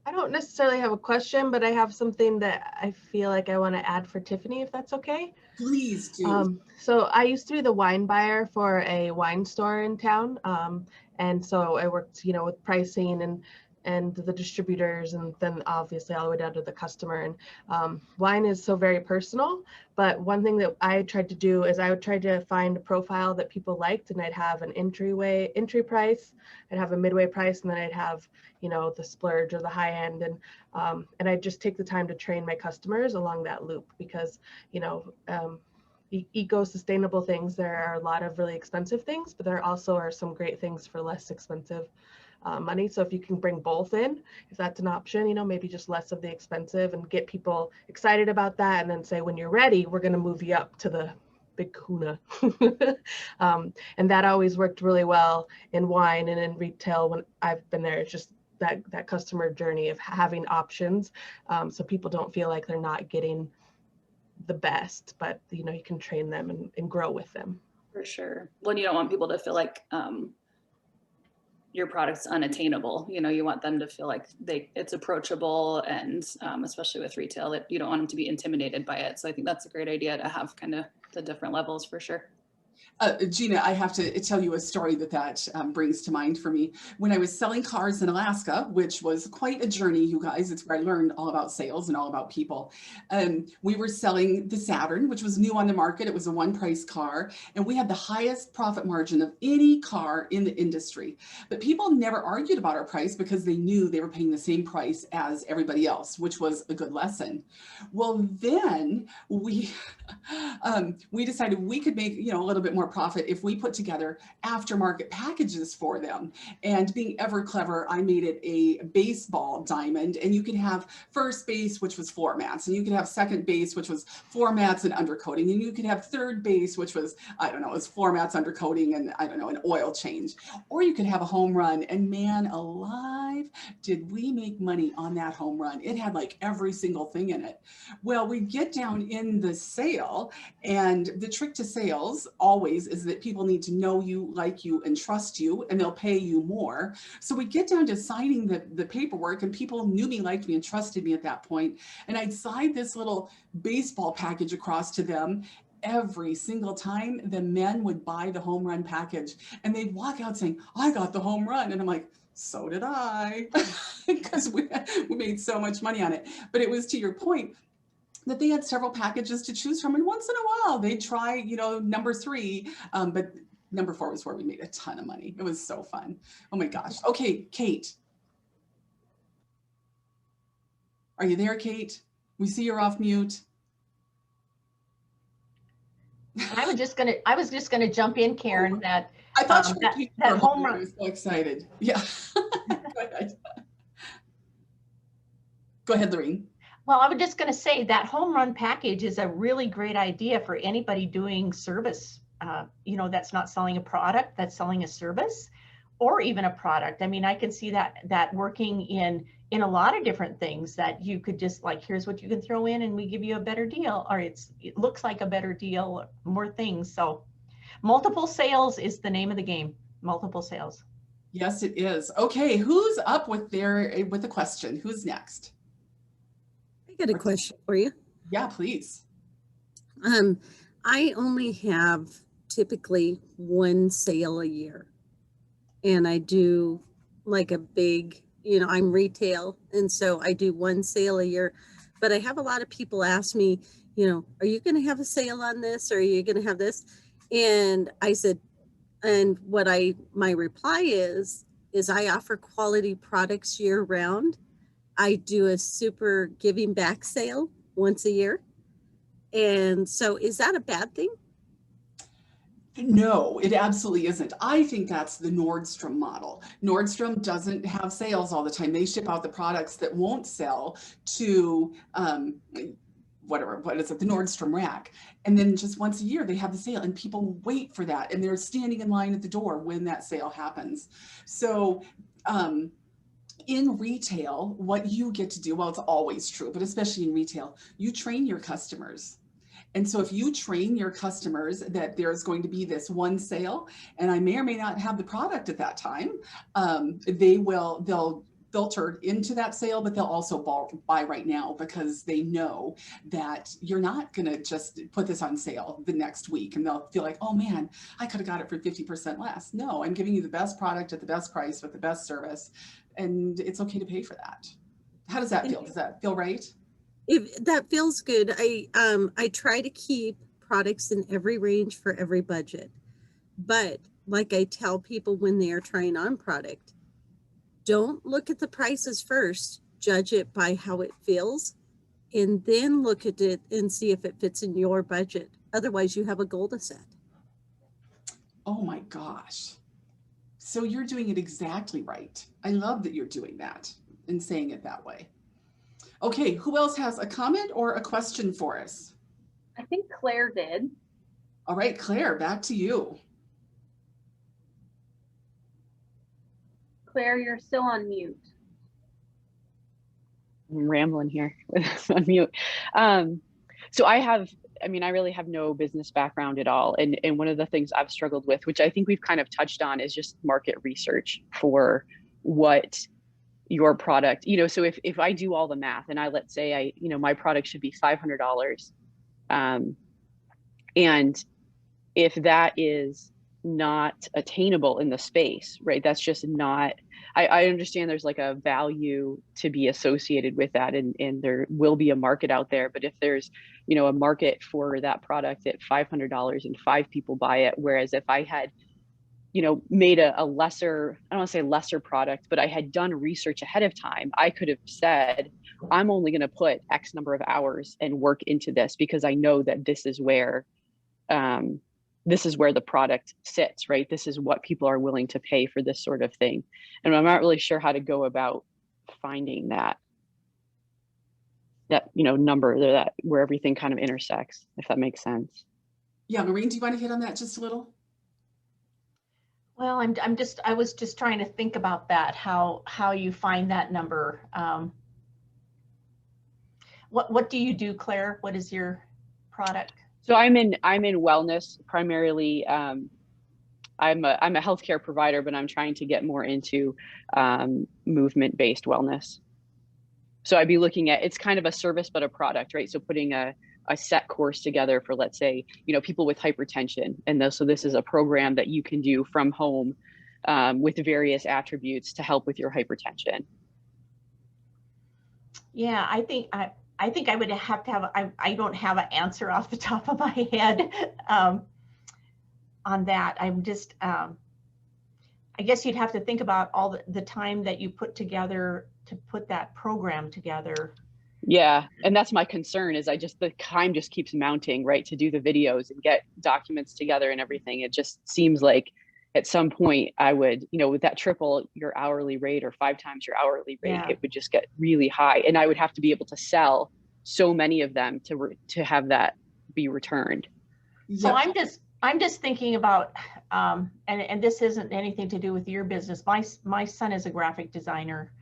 I don't necessarily have a question, but I have something that I feel like I want to add for Tiffany, if that's okay. Please do. So I used to be the wine buyer for a wine store in town. And so I worked, with pricing and the distributors, and then obviously all the way down to the customer. And wine is so very personal. But one thing that I tried to do is I would try to find a profile that people liked, and I'd have an entry price, I'd have a midway price, and then I'd have, the splurge or the high end. And I'd just take the time to train my customers along that loop, because, eco-sustainable things, there are a lot of really expensive things, but there also are some great things for less expensive money. So if you can bring both in, if that's an option, maybe just less of the expensive, and get people excited about that, and then say, when you're ready, we're going to move you up to the big kahuna. And that always worked really well in wine and in retail when I've been there. It's just that customer journey of having options, so people don't feel like they're not getting the best, but you can train them and grow with them. For sure. Well, you don't want people to feel like your product's unattainable. You want them to feel like it's approachable, and especially with retail, that you don't want them to be intimidated by it. So I think that's a great idea to have kind of the different levels, for sure. Gina, I have to tell you a story that brings to mind for me. When I was selling cars in Alaska, which was quite a journey, you guys, it's where I learned all about sales and all about people. We were selling the Saturn, which was new on the market. It was a one-price car, and we had the highest profit margin of any car in the industry. But people never argued about our price, because they knew they were paying the same price as everybody else, which was a good lesson. Well, then we decided we could make, a little bit bit more profit if we put together aftermarket packages for them. And being ever clever, I made it a baseball diamond, and you could have first base, which was floor mats, and you could have second base, which was floor mats and undercoating, and you could have third base, which was, I don't know, it was floor mats, undercoating, and I don't know, an oil change. Or you could have a home run, and man alive, did we make money on that home run. It had like every single thing in it. Well, we get down in the sale, and the trick to sales always is that people need to know you, like you, and trust you, and they'll pay you more. So we get down to signing the paperwork, and people knew me, liked me, and trusted me at that point. And I'd sign this little baseball package across to them. Every single time the men would buy the home run package, and they'd walk out saying, I got the home run. And I'm like, so did I, because we made so much money on it. But it was to your point that they had several packages to choose from. And once in a while they'd try, you know, number 3, but number 4 was where we made a ton of money. It was so fun. Oh my gosh. Okay, Kate. Are you there, Kate? We see you're off mute. I was just gonna jump in, Karen, that I thought that home run. I was so excited. Yeah. Go ahead, Lorene. Well, I was just going to say that home run package is a really great idea for anybody doing service, you know, that's not selling a product, that's selling a service, or even a product. I mean, I can see that working in a lot of different things, that you could just like, here's what you can throw in and we give you a better deal, or it looks like a better deal, more things. So multiple sales is the name of the game. Multiple sales. Yes, it is. Okay, who's up with a question? Who's next? I got a question for you. Yeah, please. I only have typically one sale a year, and I do like a big, you know, I'm retail, and so I do one sale a year. But I have a lot of people ask me, you know, are you going to have a sale on this, or are you going to have this? And I said, and what my reply is I offer quality products year round. I do a super giving back sale once a year. And so is that a bad thing? No, it absolutely isn't. I think that's the Nordstrom model. Nordstrom doesn't have sales all the time. They ship out the products that won't sell to what is it, the Nordstrom rack. And then just once a year they have the sale, and people wait for that, and they're standing in line at the door when that sale happens. So in retail, what you get to do, well, it's always true, but especially in retail, you train your customers. And so if you train your customers that there's going to be this one sale, and I may or may not have the product at that time, they'll filter into that sale, but they'll also buy right now, because they know that you're not going to just put this on sale the next week and they'll feel like, oh man, I could have got it for 50% less. No, I'm giving you the best product at the best price with the best service, and it's okay to pay for that. How does that feel? Does that feel right? That feels good. I try to keep products in every range for every budget, but like I tell people when they are trying on product, don't look at the prices first, judge it by how it feels, and then look at it and see if it fits in your budget. Otherwise you have a goal to set. Oh my gosh. So you're doing it exactly right. I love that you're doing that and saying it that way. Okay, who else has a comment or a question for us? I think Claire did. All right, Claire, back to you. Claire, you're still on mute. I'm rambling here on mute. So I really have no business background at all. And one of the things I've struggled with, which I think we've kind of touched on, is just market research for what your product, you know, so if I do all the math and let's say my product should be $500. And if that is not attainable in the space, right? That's just not, I understand there's like a value to be associated with that, and there will be a market out there. But if there's, a market for that product at $500 and 5 people buy it, whereas if I had, made a lesser, I don't want to say lesser product, but I had done research ahead of time, I could have said, I'm only going to put X number of hours and work into this because I know that this is where this is where the product sits, right? This is what people are willing to pay for this sort of thing. And I'm not really sure how to go about finding that number that where everything kind of intersects, if that makes sense. Yeah, Maureen, do you want to hit on that just a little? Well, I was just trying to think about that, how you find that number. What do you do, Claire? What is your product? So I'm in wellness primarily. I'm a healthcare provider, but I'm trying to get more into movement-based wellness. So I'd be looking at, it's kind of a service, but a product, right? So putting a set course together for, let's say, people with hypertension. And so this is a program that you can do from home with various attributes to help with your hypertension. Yeah, I think I would have to have, I don't have an answer off the top of my head on that. I'm just, I guess you'd have to think about all the time that you put together to put that program together. Yeah, and that's my concern is the time just keeps mounting, right, to do the videos and get documents together and everything. It just seems like at some point I would, with that triple your hourly rate or 5 times your hourly rate, Yeah. It would just get really high. And I would have to be able to sell so many of them to have that be returned. So I'm just thinking about, and this isn't anything to do with your business. My son is a graphic designer,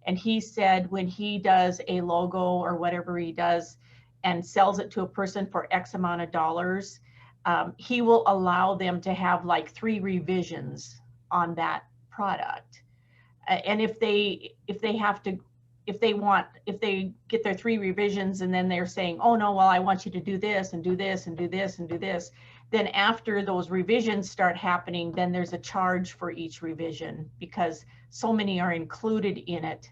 and he said when he does a logo or whatever he does and sells it to a person for X amount of dollars, he will allow them to have like 3 revisions on that product. And if they get their 3 revisions and then they're saying, oh no, well, I want you to do this and do this and do this and do this, then after those revisions start happening, then there's a charge for each revision because so many are included in it.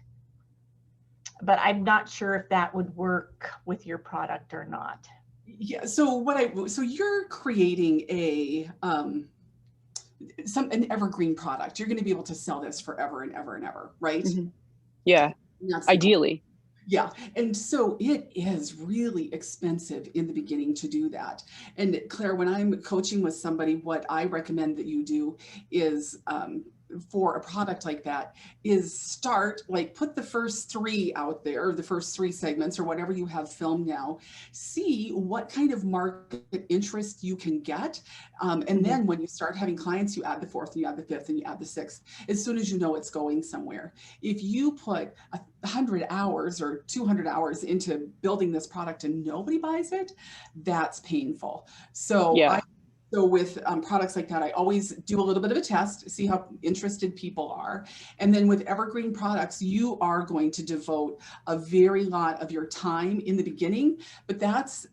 But I'm not sure if that would work with your product or not. Yeah, so you're creating an evergreen product. You're going to be able to sell this forever and ever and ever, right? Mm-hmm. Yeah, ideally. Yeah, and so it is really expensive in the beginning to do that. And Claire, when I'm coaching with somebody, what I recommend that you do is for a product like that is put the first 3 out there, the first 3 segments or whatever you have filmed now, see what kind of market interest you can get. And then when you start having clients, you add the 4th, and you add the 5th, and you add the 6th, as soon as you know it's going somewhere. If you put 100 hours or 200 hours into building this product and nobody buys it, that's painful. So yeah. So with products like that, I always do a little bit of a test, see how interested people are. And then with evergreen products, you are going to devote a very lot of your time in the beginning, but that's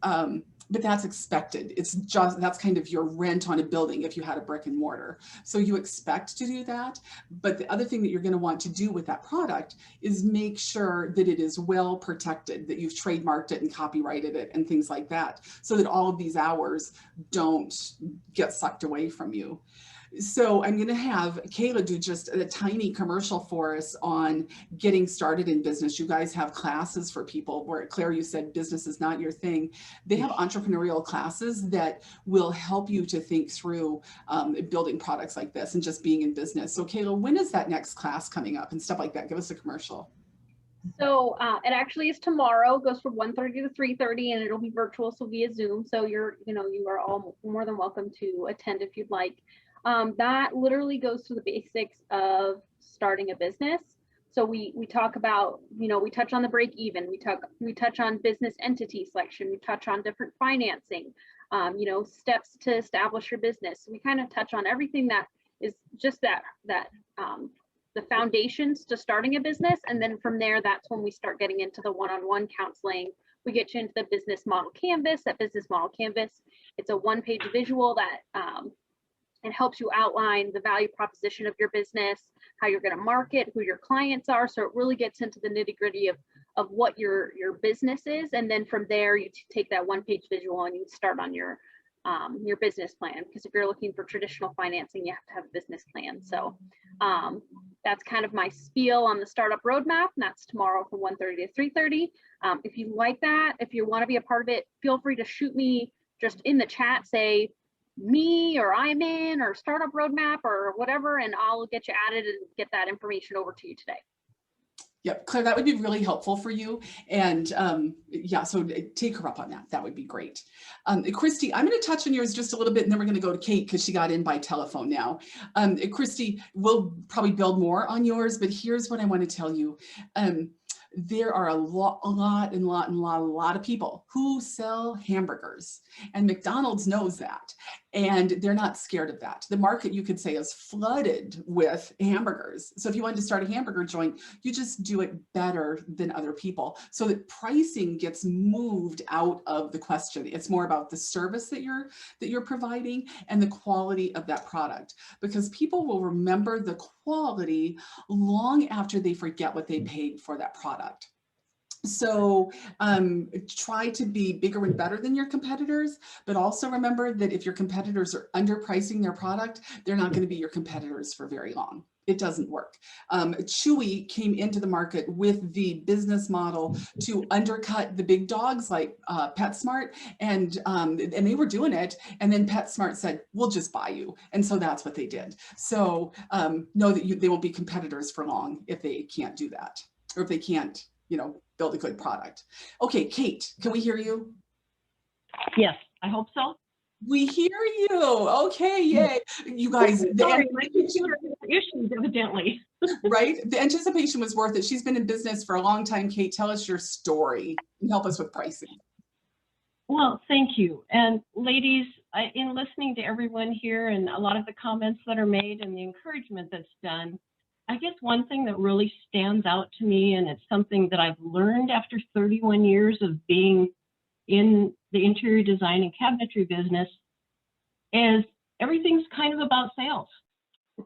expected. That's kind of your rent on a building if you had a brick and mortar. So you expect to do that. But the other thing that you're going to want to do with that product is make sure that it is well protected, that you've trademarked it and copyrighted it and things like that, so that all of these hours don't get sucked away from you. So I'm going to have Kayla do just a tiny commercial for us on getting started in business. You guys have classes for people where, Claire, you said business is not your thing. They have entrepreneurial classes that will help you to think through building products like this and just being in business. So Kayla, when is that next class coming up and stuff like that? Give us a commercial. So it actually is tomorrow, goes from 1:30 to 3:30, and it'll be virtual, so via Zoom. So you are all more than welcome to attend if you'd like. That literally goes through the basics of starting a business. So we talk about, we touch on the break even, we touch on business entity selection, we touch on different financing, steps to establish your business. We kind of touch on everything that is just the foundations to starting a business. And then from there, that's when we start getting into the one-on-one counseling. We get you into the business model canvas. That business model canvas, it's a 1-page visual that it helps you outline the value proposition of your business, how you're going to market, who your clients are. So it really gets into the nitty-gritty of what your business is. And then from there, you take that 1-page visual and you start on your business plan. Because if you're looking for traditional financing, you have to have a business plan. So that's kind of my spiel on the startup roadmap. And that's tomorrow from 1:30 to 3:30. If you like that, if you want to be a part of it, feel free to shoot me just in the chat, say, me or I'm in or startup roadmap or whatever, and I'll get you added and get that information over to you today. Yep, Claire, that would be really helpful for you. And yeah, so take her up on that. That would be great. Christy, I'm going to touch on yours just a little bit, and then we're going to go to Kate because she got in by telephone now. Christy, we'll probably build more on yours, but here's what I want to tell you. There are a lot of people who sell hamburgers, and McDonald's knows that, and they're not scared of that. The market, you could say, is flooded with hamburgers. So if you wanted to start a hamburger joint, you just do it better than other people, so that pricing gets moved out of the question. It's more about the service that you're providing and the quality of that product, because people will remember the quality long after they forget what they paid for that product. So try to be bigger and better than your competitors, but also remember that if your competitors are underpricing their product, they're not going to be your competitors for very long. It doesn't work. Chewy came into the market with the business model to undercut the big dogs like PetSmart, and they were doing it. And then PetSmart said, "We'll just buy you," and so that's what they did. So know that they won't be competitors for long if they can't do that, or if they can't, build a good product. Okay, Kate, can we hear you? Yes, I hope so. We hear you. Okay, yay. You guys, Sorry, my computer has issues evidently. Right? The anticipation was worth it. She's been in business for a long time. Kate, tell us your story and help us with pricing. Well, thank you. And ladies, in listening to everyone here and a lot of the comments that are made and the encouragement that's done, I guess one thing that really stands out to me, and it's something that I've learned after 31 years of being in the interior design and cabinetry business, is everything's kind of about sales.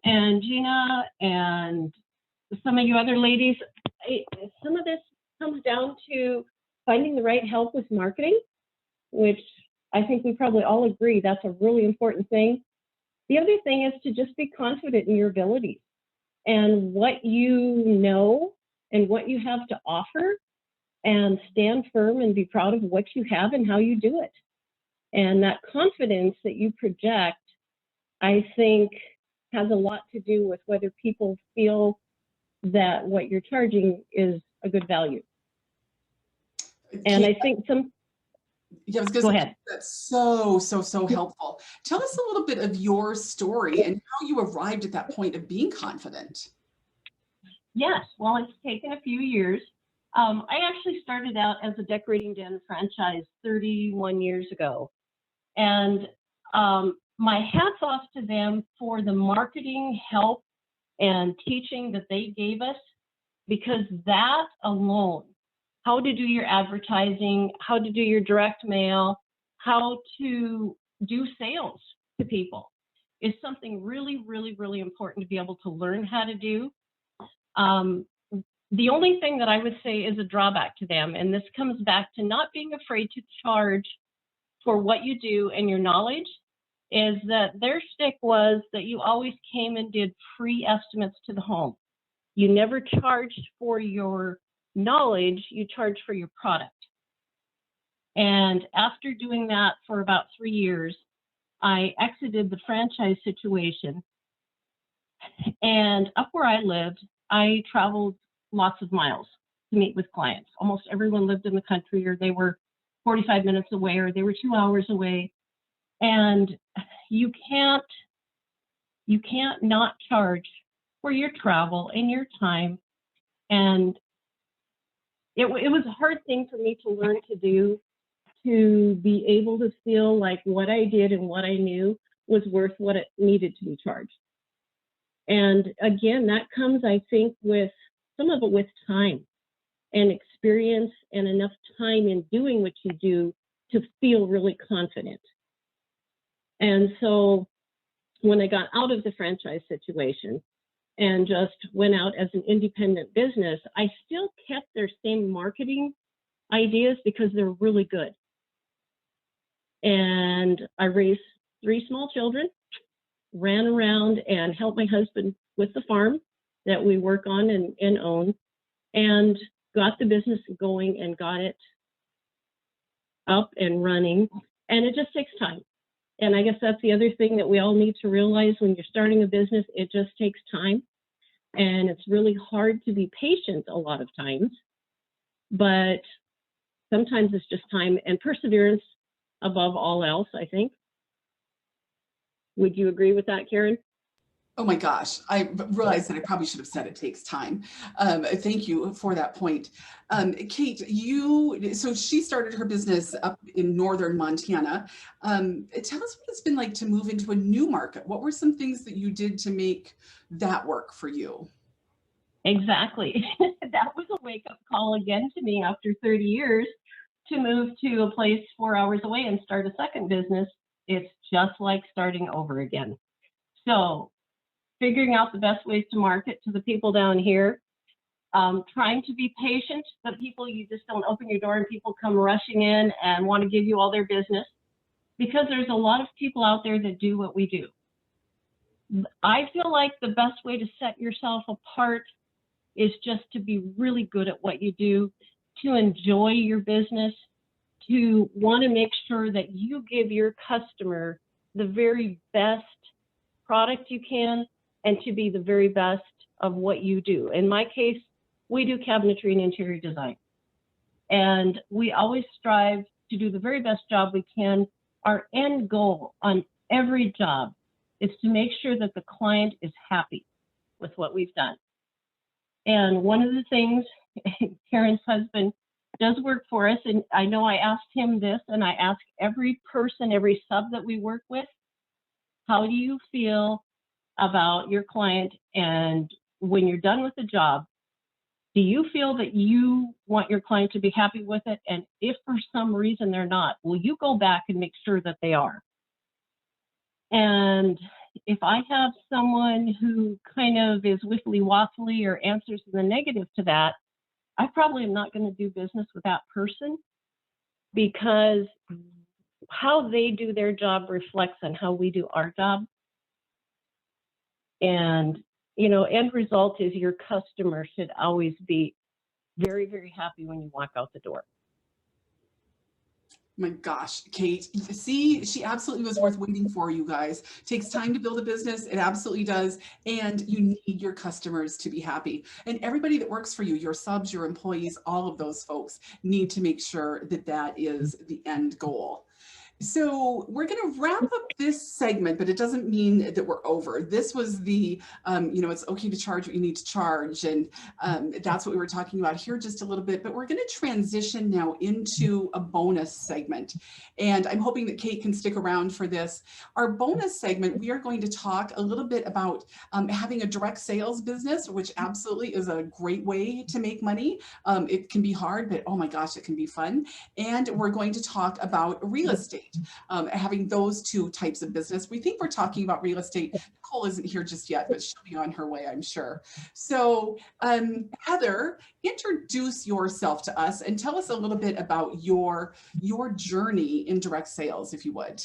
And Gina and some of you other ladies, some of this comes down to finding the right help with marketing, which I think we probably all agree that's a really important thing. The other thing is to just be confident in your abilities and what you know and what you have to offer, and stand firm and be proud of what you have and how you do it. And that confidence that you project, I think, has a lot to do with whether people feel that what you're charging is a good value. And I think yeah, I was go ahead. That's so helpful. Tell us a little bit of your story and how you arrived at that point of being confident. Yes, well, it's taken a few years. I actually started out as a decorating den franchise 31 years ago. And my hat's off to them for the marketing help and teaching that they gave us, because that alone, how to do your advertising, how to do your direct mail, how to do sales to people is something really, really, really important to be able to learn how to do. The only thing that I would say is a drawback to them, and this comes back to not being afraid to charge for what you do and your knowledge, is that their shtick was that you always came and did free estimates to the home. You never charged for your knowledge, you charged for your product. And after doing that for about 3 years, I exited the franchise situation. And up where I lived, I traveled lots of miles to meet with clients. Almost everyone lived in the country, or they were 45 minutes away, or they were 2 hours away. And you can't not charge for your travel and your time. And it was a hard thing for me to learn to do, to be able to feel like what I did and what I knew was worth what it needed to be charged. And again, that comes, I think, with some of it with time and experience and enough time in doing what you do to feel really confident. And so when I got out of the franchise situation and just went out as an independent business, I still kept their same marketing ideas because they're really good. And I raised 3 small children, ran around and helped my husband with the farm that we work on and own, and got the business going and got it up and running. And it just takes time. And I guess that's the other thing that we all need to realize when you're starting a business, it just takes time. And it's really hard to be patient a lot of times, but sometimes it's just time and perseverance above all else, I think. Would you agree with that, Karen? Oh my gosh, I realized that I probably should have said it takes time. Thank you for that point. Kate, so she started her business up in northern Montana. Tell us what it's been like to move into a new market. What were some things that you did to make that work for you? Exactly. That was a wake-up call again to me after 30 years to move to a place 4 hours away and start a second business. It's just like starting over again. So figuring out the best ways to market to the people down here, trying to be patient. The people, you just don't open your door and people come rushing in and want to give you all their business, because there's a lot of people out there that do what we do. I feel like the best way to set yourself apart is just to be really good at what you do, to enjoy your business, to want to make sure that you give your customer the very best product you can, and to be the very best of what you do. In my case, we do cabinetry and interior design. And we always strive to do the very best job we can. Our end goal on every job is to make sure that the client is happy with what we've done. And one of the things, Karen's husband does work for us, and I know I asked him this, and I ask every person, every sub that we work with, how do you feel about your client? And when you're done with the job, do you feel that you want your client to be happy with it? And if for some reason they're not, will you go back and make sure that they are? And if I have someone who kind of is wiffly-waffly or answers the negative to that, I probably am not going to do business with that person, because how they do their job reflects on how we do our job. And, you know, end result is your customer should always be very, very happy when you walk out the door. My gosh, Kate, see, she absolutely was worth waiting for, you guys. It takes time to build a business. It absolutely does. And you need your customers to be happy. And everybody that works for you, your subs, your employees, all of those folks need to make sure that that is the end goal. So we're going to wrap up this segment, but it doesn't mean that we're over. This was the, you know, it's okay to charge what you need to charge. And that's what we were talking about here just a little bit, but we're going to transition now into a bonus segment. And I'm hoping that Kate can stick around for this. Our bonus segment, we are going to talk a little bit about having a direct sales business, which absolutely is a great way to make money. It can be hard, but oh my gosh, it can be fun. And we're going to talk about real estate. Having those two types of business. We think we're talking about real estate. Nicole isn't here just yet, but she'll be on her way, I'm sure. So Heather, introduce yourself to us and tell us a little bit about your journey in direct sales, if you would.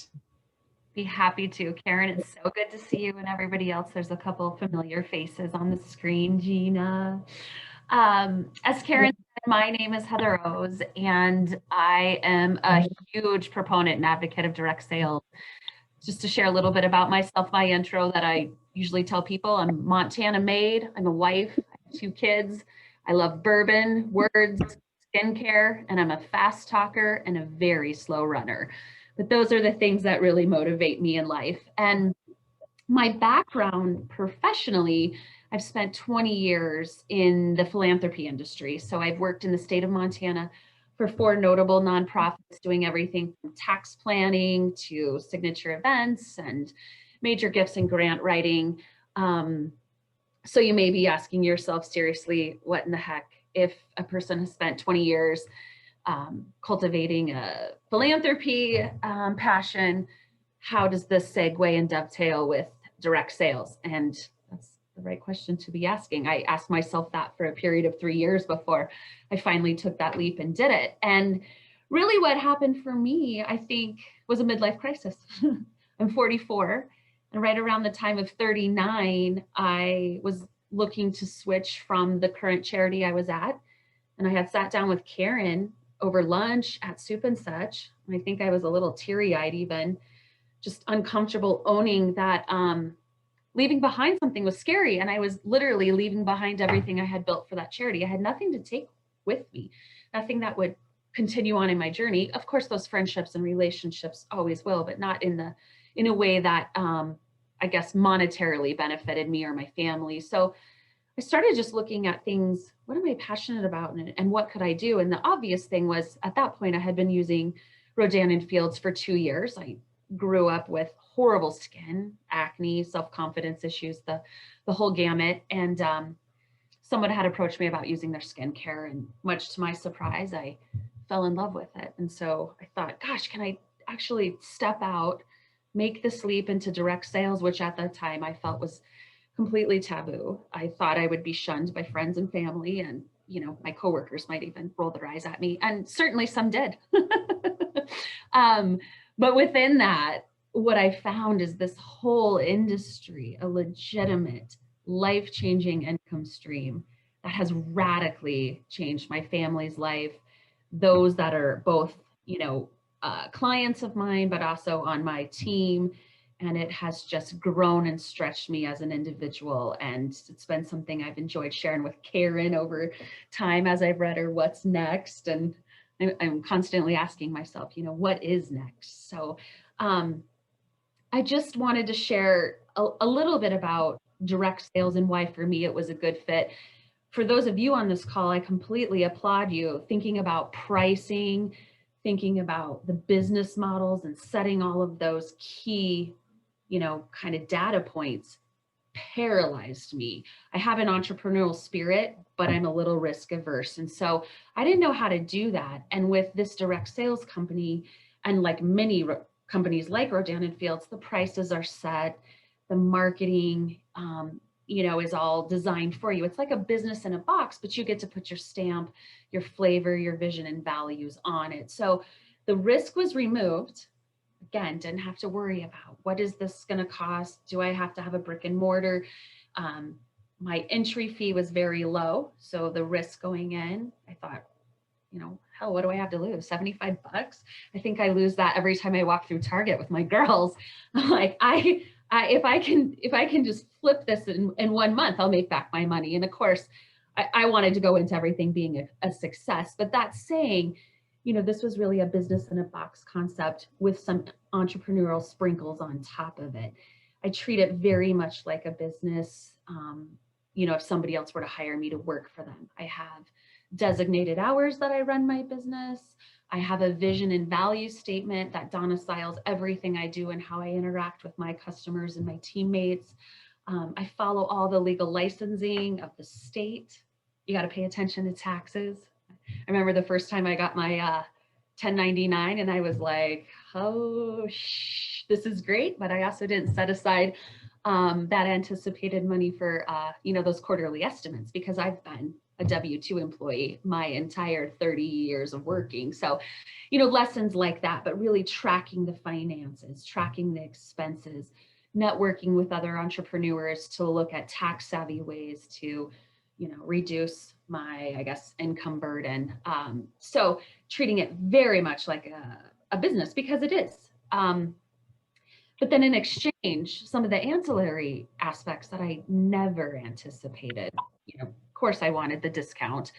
Be happy to. Karen, it's so good to see you and everybody else. There's a couple of familiar faces on the screen, Gina. As Karen said, my name is Heather O's, and I am a huge proponent and advocate of direct sales. Just to share a little bit about myself, my intro that I usually tell people, I'm Montana made, I'm a wife, I have 2 kids, I love bourbon, words, skincare, and I'm a fast talker and a very slow runner. But those are the things that really motivate me in life. And my background professionally, I've spent 20 years in the philanthropy industry. So I've worked in the state of Montana for 4 notable nonprofits, doing everything from tax planning to signature events and major gifts and grant writing. So you may be asking yourself seriously, what in the heck, if a person has spent 20 years cultivating a philanthropy passion, how does this segue and dovetail with direct sales? And that's the right question to be asking. I asked myself that for a period of 3 years before I finally took that leap and did it. And really what happened for me, I think, was a midlife crisis. I'm 44, and right around the time of 39, I was looking to switch from the current charity I was at. And I had sat down with Karen over lunch at Soup and Such. I think I was a little teary-eyed even, just uncomfortable owning that leaving behind something was scary. And I was literally leaving behind everything I had built for that charity. I had nothing to take with me, nothing that would continue on in my journey. Of course, those friendships and relationships always will, but not in a way that I guess monetarily benefited me or my family. So I started just looking at things, what am I passionate about and what could I do? And the obvious thing was, at that point, I had been using Rodan & Fields for 2 years. I grew up with horrible skin, acne, self-confidence issues, the whole gamut. And someone had approached me about using their skincare, and much to my surprise, I fell in love with it. And so I thought, gosh, can I actually step out, make this leap into direct sales, which at the time I felt was completely taboo. I thought I would be shunned by friends and family, and my coworkers might even roll their eyes at me, and certainly some did. But within that, what I found is this whole industry, a legitimate, life-changing income stream that has radically changed my family's life, those that are both, clients of mine, but also on my team. And it has just grown and stretched me as an individual. And it's been something I've enjoyed sharing with Karen over time as I've read her What's Next. And I'm constantly asking myself, what is next? So I just wanted to share a little bit about direct sales and why for me it was a good fit. For those of you on this call, I completely applaud you thinking about pricing, thinking about the business models and setting all of those key kind of data points paralyzed me. I have an entrepreneurial spirit, but I'm a little risk averse. And so I didn't know how to do that. And with this direct sales company, and like many companies like Rodan & Fields, the prices are set, the marketing, is all designed for you. It's like a business in a box, but you get to put your stamp, your flavor, your vision and values on it. So the risk was removed. Again, didn't have to worry about what is this going to cost? Do I have to have a brick and mortar? My entry fee was very low. So the risk going in, I thought, hell, what do I have to lose? $75? I think I lose that every time I walk through Target with my girls. Like if I can just flip this in 1 month, I'll make back my money. And of course, I wanted to go into everything being a success, but that's saying, this was really a business in a box concept with some entrepreneurial sprinkles on top of it. I treat it very much like a business. If somebody else were to hire me to work for them, I have designated hours that I run my business. I have a vision and value statement that domiciles everything I do and how I interact with my customers and my teammates. I follow all the legal licensing of the state. You got to pay attention to taxes. I remember the first time I got my 1099 and I was like, oh, this is great. But I also didn't set aside that anticipated money for, those quarterly estimates, because I've been a W-2 employee my entire 30 years of working. So, lessons like that, but really tracking the finances, tracking the expenses, networking with other entrepreneurs to look at tax savvy ways to, reduce my, income burden. So treating it very much like a business, because it is. But then in exchange, some of the ancillary aspects that I never anticipated, of course I wanted the discount,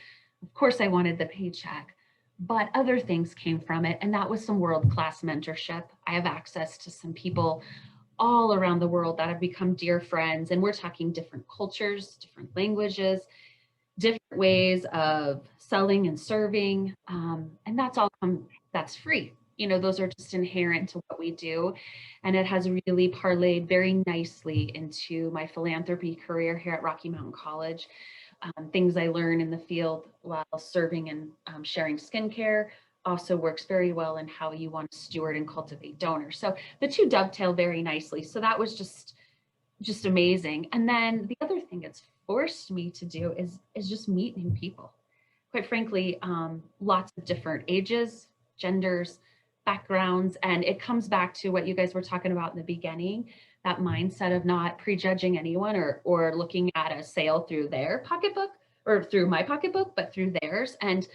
of course I wanted the paycheck, but other things came from it. And that was some world-class mentorship. I have access to some people all around the world that have become dear friends. And we're talking different cultures, different languages, different ways of selling and serving. And that's all that's free. Those are just inherent to what we do. And it has really parlayed very nicely into my philanthropy career here at Rocky Mountain College. Things I learn in the field while serving and sharing skincare also works very well in how you want to steward and cultivate donors. So the two dovetail very nicely. So that was just amazing. And then the other thing it's forced me to do is just meet new people. Quite frankly, lots of different ages, genders, backgrounds, and it comes back to what you guys were talking about in the beginning, that mindset of not prejudging anyone or looking at a sale through their pocketbook or through my pocketbook, but through theirs. And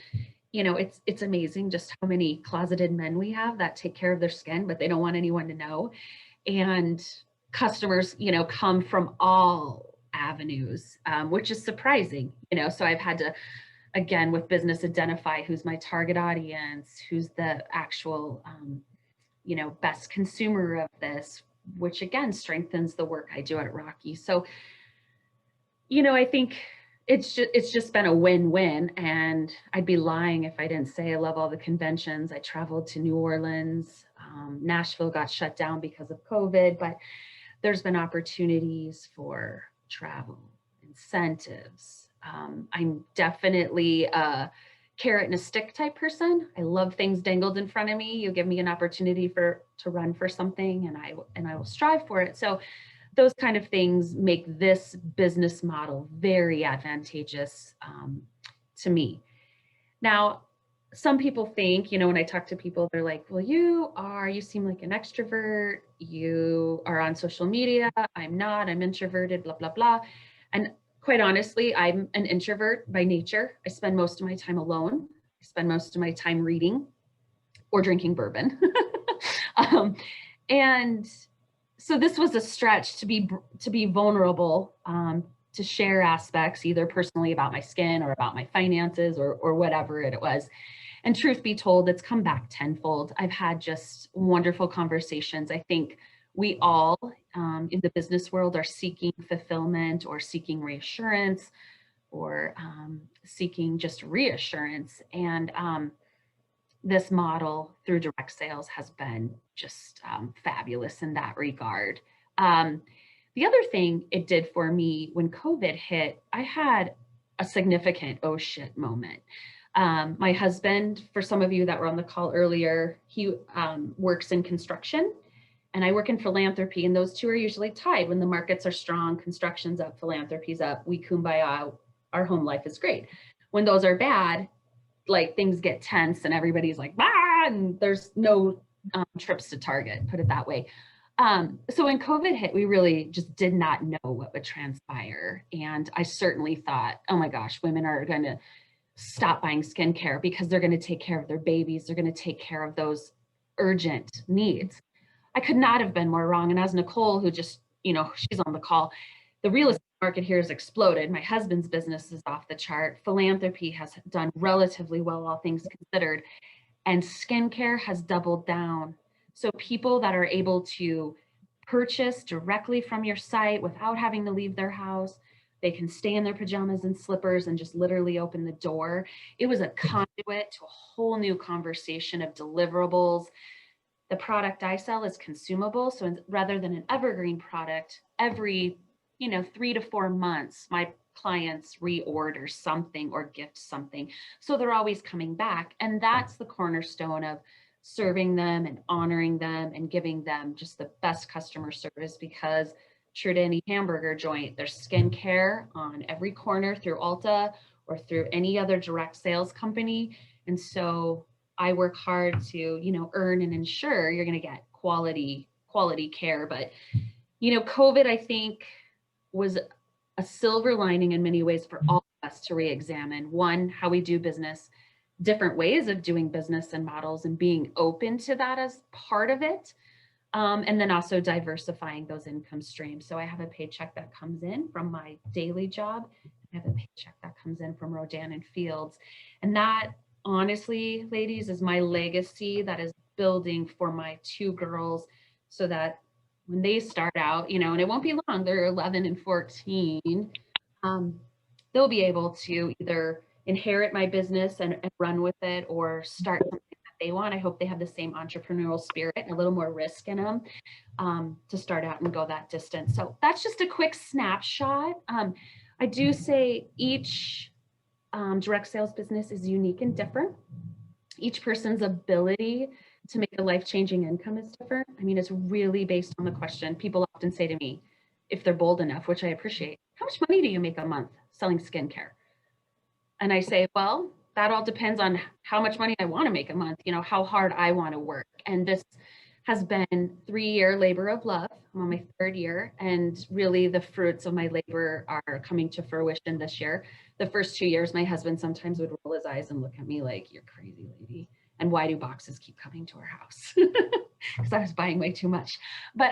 you know, it's amazing just how many closeted men we have that take care of their skin, but they don't want anyone to know. And customers, you know, come from all avenues, which is surprising, you know. So I've had to, again, with business, identify who's my target audience, who's the actual, you know, best consumer of this, which again strengthens the work I do at Rocky. So, you know, I think it's just been a win-win, and I'd be lying if I didn't say I love all the conventions. I traveled to New Orleans, Nashville got shut down because of COVID, but there's been opportunities for travel, incentives. I'm definitely a carrot and a stick type person. I love things dangled in front of me. You give me an opportunity to run for something, and I will strive for it. So those kind of things make this business model very advantageous to me. Now, some people think, you know, when I talk to people, they're like, well, you seem like an extrovert. You are on social media. I'm not, I'm introverted, blah, blah, blah. And quite honestly, I'm an introvert by nature. I spend most of my time alone. I spend most of my time reading or drinking bourbon. And so this was a stretch to be vulnerable, to share aspects, either personally about my skin or about my finances or whatever it was. And truth be told, it's come back tenfold. I've had just wonderful conversations. I think we all in the business world are seeking fulfillment or seeking reassurance or seeking just reassurance. And this model through direct sales has been just fabulous in that regard. The other thing it did for me when COVID hit, I had a significant oh shit moment. My husband, for some of you that were on the call earlier, he works in construction and I work in philanthropy, and those two are usually tied. When the markets are strong, construction's up, philanthropy's up, we kumbaya, our home life is great. When those are bad, like things get tense and everybody's like, ah, and there's no trips to Target, put it that way. So when COVID hit, we really just did not know what would transpire. And I certainly thought, oh my gosh, women are going to stop buying skincare because they're going to take care of their babies. They're going to take care of those urgent needs. I could not have been more wrong. And as Nicole, who just, you know, she's on the call, the real estate market here has exploded. My husband's business is off the chart. Philanthropy has done relatively well, all things considered. And skincare has doubled down. So people that are able to purchase directly from your site without having to leave their house, they can stay in their pajamas and slippers and just literally open the door. It was a conduit to a whole new conversation of deliverables. The product I sell is consumable. So rather than an evergreen product, every 3 to 4 months, my clients reorder something or gift something. So they're always coming back. And that's the cornerstone of serving them and honoring them and giving them just the best customer service, because true to any hamburger joint, there's skincare on every corner through Ulta or through any other direct sales company. And so I work hard to, earn and ensure you're going to get quality care. But, COVID, I think, was a silver lining in many ways for all of us to re-examine. One, how we do business, different ways of doing business and models, and being open to that as part of it. And then also diversifying those income streams. So I have a paycheck that comes in from my daily job. I have a paycheck that comes in from Rodan and Fields. And that, honestly, ladies, is my legacy that is building for my two girls, so that when they start out, and it won't be long, they're 11 and 14, they'll be able to either inherit my business and run with it, or start something that they want. I hope they have the same entrepreneurial spirit and a little more risk in them to start out and go that distance. So that's just a quick snapshot. I do say each direct sales business is unique and different. Each person's ability to make a life-changing income is different. I mean, it's really based on the question. People often say to me, if they're bold enough, which I appreciate, how much money do you make a month selling skincare? And I say, well, that all depends on how much money I want to make a month, how hard I want to work. And has been 3-year labor of love. I'm on my 3rd year, and really the fruits of my labor are coming to fruition this year. The first 2 years, my husband sometimes would roll his eyes and look at me like, "You're crazy, lady. And why do boxes keep coming to our house?" Because I was buying way too much. But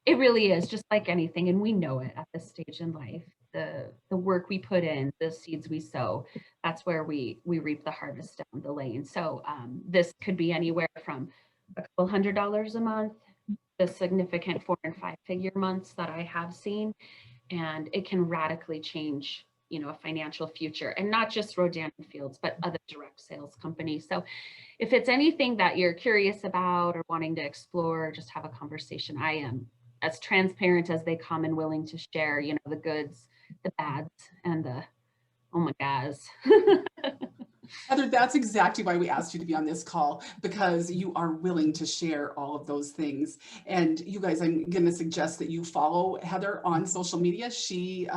it really is just like anything, and we know it at this stage in life. The work we put in, the seeds we sow, that's where we reap the harvest down the lane. So this could be anywhere from a couple $100s a month, the significant 4- and 5-figure months that I have seen, and it can radically change, you know, a financial future, and not just Rodan Fields, but other direct sales companies. So if it's anything that you're curious about or wanting to explore, just have a conversation. I am as transparent as they come and willing to share, you know, the goods, the bads, and the oh my gosh. Heather, that's exactly why we asked you to be on this call, because you are willing to share all of those things. And you guys, I'm going to suggest that you follow Heather on social media. She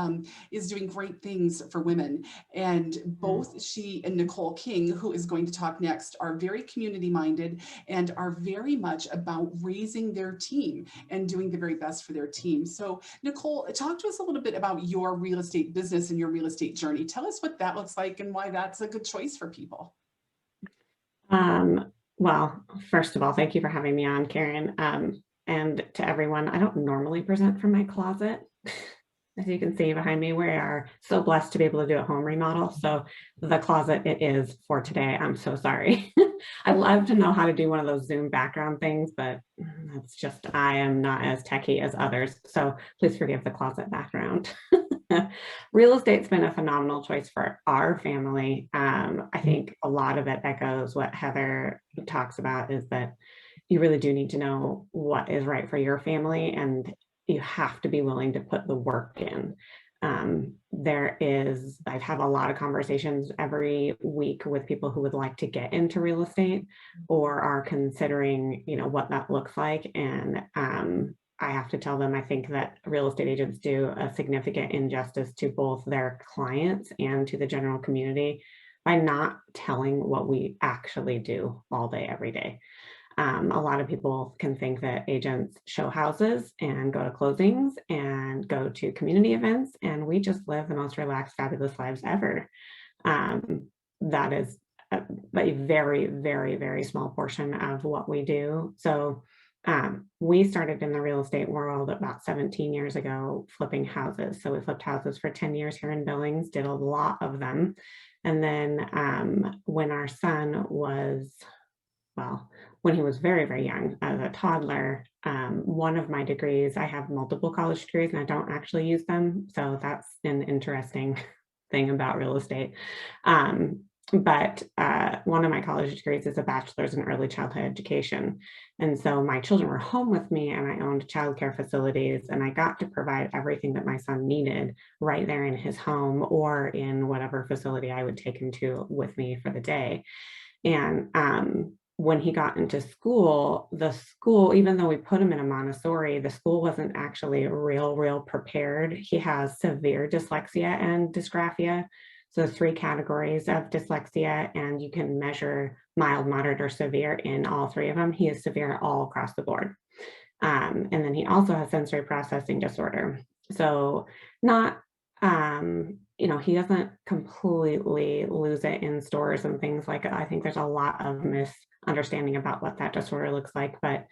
is doing great things for women. And both she and Nicole King, who is going to talk next, are very community minded and are very much about raising their team and doing the very best for their team. So Nicole, talk to us a little bit about your real estate business and your real estate journey. Tell us what that looks like and why that's a good choice for people. Well, first of all, thank you for having me on, Karen. And to everyone, I don't normally present from my closet. As you can see behind me, we are so blessed to be able to do a home remodel. So the closet it is for today. I'm so sorry. I'd love to know how to do one of those Zoom background things, but that's just, I am not as techie as others. So please forgive the closet background. Real estate's been a phenomenal choice for our family. I think a lot of it echoes what Heather talks about, is that you really do need to know what is right for your family, and you have to be willing to put the work in. I've had a lot of conversations every week with people who would like to get into real estate or are considering, you know, what that looks like. And I have to tell them, I think that real estate agents do a significant injustice to both their clients and to the general community by not telling what we actually do all day, every day. A lot of people can think that agents show houses and go to closings and go to community events, and we just live the most relaxed, fabulous lives ever. That is a very, very, very small portion of what we do. So we started in the real estate world about 17 years ago, flipping houses. So we flipped houses for 10 years here in Billings, did a lot of them. And then when our son was, when he was very, very young, as a toddler, one of my degrees, I have multiple college degrees and I don't actually use them. So that's an interesting thing about real estate. But one of my college degrees is a bachelor's in early childhood education. And so my children were home with me and I owned childcare facilities, and I got to provide everything that my son needed right there in his home or in whatever facility I would take him to with me for the day. And when he got into school, the school, even though we put him in a Montessori, the school wasn't actually real prepared. He has severe dyslexia and dysgraphia. So 3 categories of dyslexia, and you can measure mild, moderate, or severe in all 3 of them. He is severe all across the board. And then he also has sensory processing disorder. So not, you know, he doesn't completely lose it in stores and things like that. I think there's a lot of misunderstanding about what that disorder looks like, but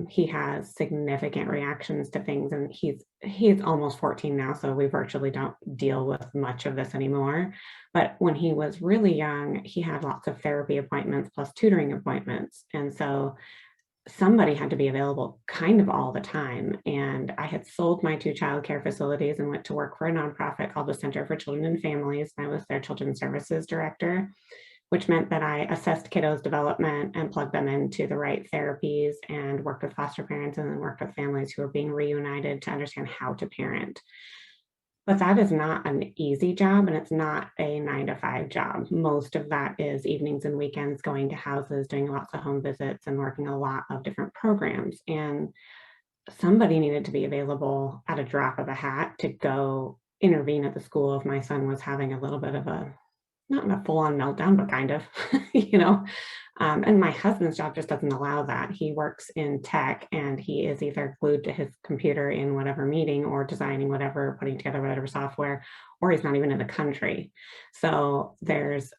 he has significant reactions to things, and he's almost 14 now, so we virtually don't deal with much of this anymore. But when he was really young, he had lots of therapy appointments plus tutoring appointments, and so somebody had to be available kind of all the time. And I had sold my 2 childcare facilities and went to work for a nonprofit called the Center for Children and Families. I was their children's services director, which meant that I assessed kiddos' development and plugged them into the right therapies and worked with foster parents and then worked with families who were being reunited to understand how to parent. But that is not an easy job, and it's not a 9-to-5 job. Most of that is evenings and weekends, going to houses, doing lots of home visits and working a lot of different programs. And somebody needed to be available at a drop of a hat to go intervene at the school if my son was having a little bit of a, not a full-on meltdown, but kind of, you know. And my husband's job just doesn't allow that. He works in tech and he is either glued to his computer in whatever meeting or designing whatever, putting together whatever software, or he's not even in the country. So there's,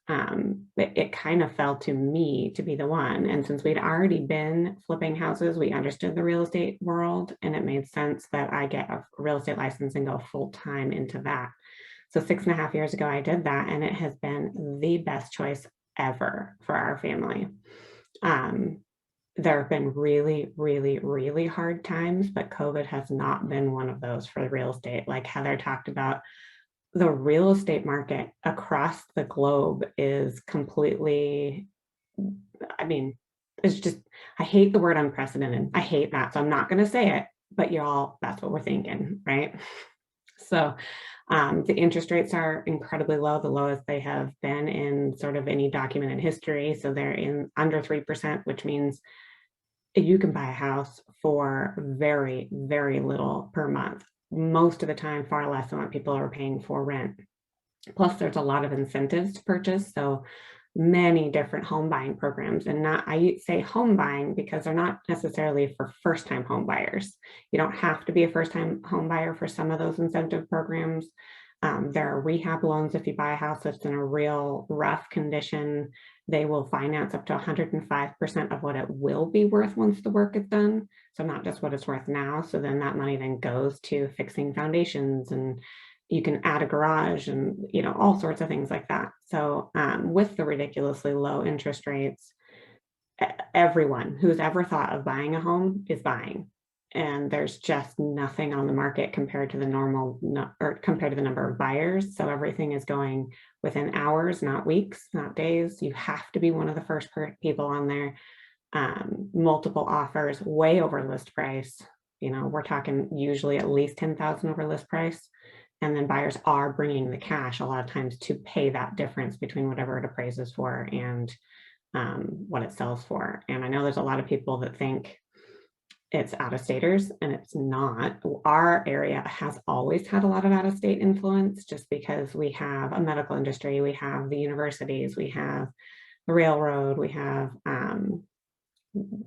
it kind of fell to me to be the one. And since we'd already been flipping houses, we understood the real estate world, and it made sense that I get a real estate license and go full time into that. So 6.5 years ago, I did that, and it has been the best choice ever for our family. There have been really, really, really hard times, but COVID has not been one of those for real estate. Like Heather talked about, the real estate market across the globe is completely, I mean, it's just, I hate the word unprecedented. I hate that. So I'm not going to say it, but y'all, that's what we're thinking, right? So the interest rates are incredibly low, the lowest they have been in sort of any documented history. So they're in under 3%, which means you can buy a house for very, very little per month. Most of the time, far less than what people are paying for rent. Plus, there's a lot of incentives to purchase. So many different home buying programs, and I say home buying because they're not necessarily for first-time home buyers. You don't have to be a first-time home buyer for some of those incentive programs. There are rehab loans if you buy a house that's in a real rough condition. They will finance up to 105% of what it will be worth once the work is done. So not just what it's worth now. So then that money then goes to fixing foundations, and you can add a garage and, you know, all sorts of things like that. So with the ridiculously low interest rates, everyone who's ever thought of buying a home is buying. And there's just nothing on the market compared to the normal, or compared to the number of buyers. So everything is going within hours, not weeks, not days. You have to be one of the first people on there. Multiple offers, way over list price. You know, we're talking usually at least 10,000 over list price. And then buyers are bringing the cash a lot of times to pay that difference between whatever it appraises for and what it sells for. And I know there's a lot of people that think it's out-of-staters, and it's not. Our area has always had a lot of out-of-state influence just because we have a medical industry, we have the universities, we have the railroad, we have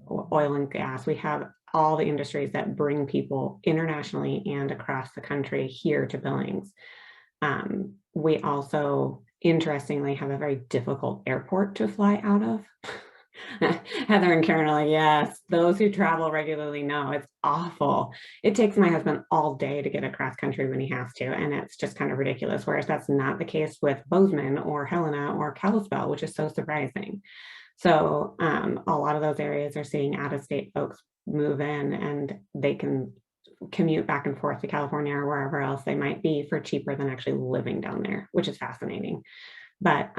oil and gas, we have all the industries that bring people internationally and across the country here to Billings. We also, interestingly, have a very difficult airport to fly out of. Heather and Karen are like, yes, those who travel regularly know it's awful. It takes my husband all day to get across country when he has to, and it's just kind of ridiculous. Whereas that's not the case with Bozeman or Helena or Kalispell, which is so surprising. So a lot of those areas are seeing out-of-state folks move in, and they can commute back and forth to California or wherever else they might be for cheaper than actually living down there, which is fascinating. But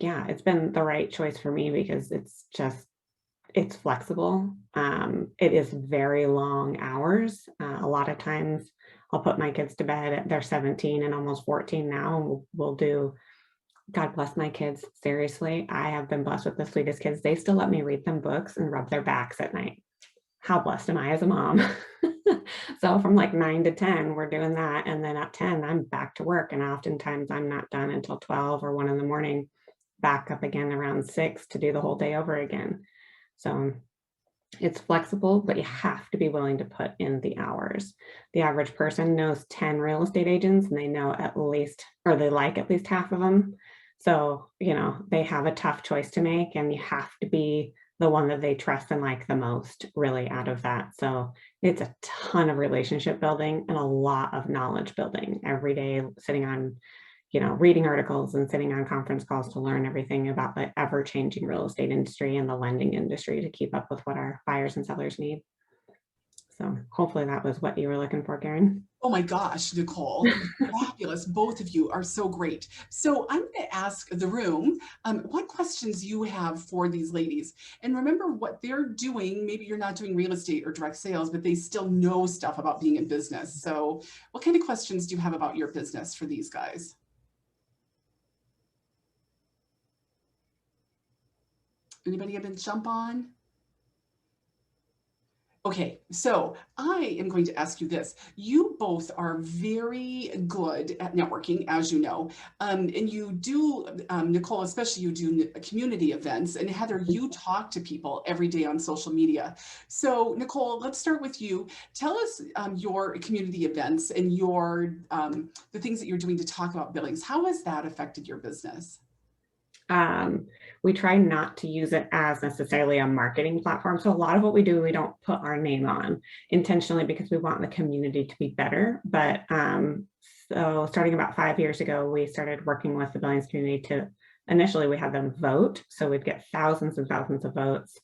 yeah, it's been the right choice for me because it's flexible. It is very long hours. A lot of times I'll put my kids to bed. They're 17 and almost 14 now. And we'll do, God bless my kids. Seriously, I have been blessed with the sweetest kids. They still let me read them books and rub their backs at night. How blessed am I as a mom? So from like 9 to 10, we're doing that. And then at 10, I'm back to work. And oftentimes I'm not done until 12 or 1 in the morning, back up again around 6 to do the whole day over again. So it's flexible, but you have to be willing to put in the hours. The average person knows 10 real estate agents, and they know at least, or they like at least half of them. So, you know, they have a tough choice to make, and you have to be the one that they trust and like the most, really, out of that. So it's a ton of relationship building and a lot of knowledge building every day, sitting on, you know, reading articles and sitting on conference calls to learn everything about the ever-changing real estate industry and the lending industry to keep up with what our buyers and sellers need. So hopefully that was what you were looking for, Karen. Oh my gosh, Nicole, fabulous. Both of you are so great. So I'm going to ask the room what questions you have for these ladies. And remember what they're doing. Maybe you're not doing real estate or direct sales, but they still know stuff about being in business. So what kind of questions do you have about your business for these guys? Anybody have been jump on? Okay, so I am going to ask you this. You both are very good at networking, as you know, and you do, Nicole, especially you do community events, and Heather, you talk to people every day on social media. So Nicole, let's start with you. Tell us your community events and your the things that you're doing to talk about billings. How has that affected your business? We try not to use it as necessarily a marketing platform. So a lot of what we do, we don't put our name on intentionally because we want the community to be better. But so starting about 5 years ago, we started working with the Billings community to initially we had them vote. So we'd get thousands and thousands of votes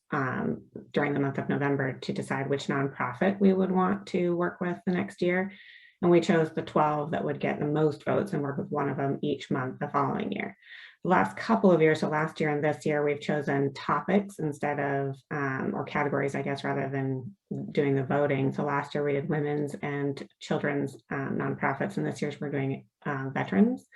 during the month of November to decide which nonprofit we would want to work with the next year. And we chose the 12 that would get the most votes and work with one of them each month the following year. The last couple of years, so last year and this year, we've chosen topics instead of, or categories, I guess, rather than doing the voting. So last year we did women's and children's nonprofits, and this year we're doing veterans.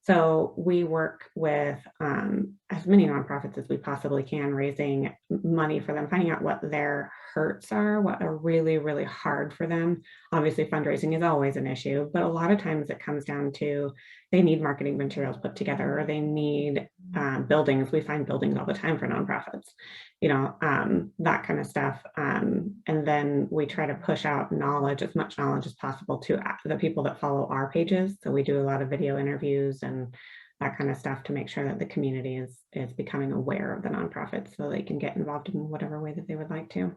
So we work with as many nonprofits as we possibly can, raising money for them, finding out what their hurts are, what are really, really hard for them. Obviously, fundraising is always an issue, but a lot of times it comes down to they need marketing materials put together, or they need buildings. We find buildings all the time for nonprofits, you know, that kind of stuff. And then we try to push out knowledge, as much knowledge as possible to the people that follow our pages. So we do a lot of video interviews and that kind of stuff to make sure that the community is becoming aware of the nonprofits so they can get involved in whatever way that they would like to.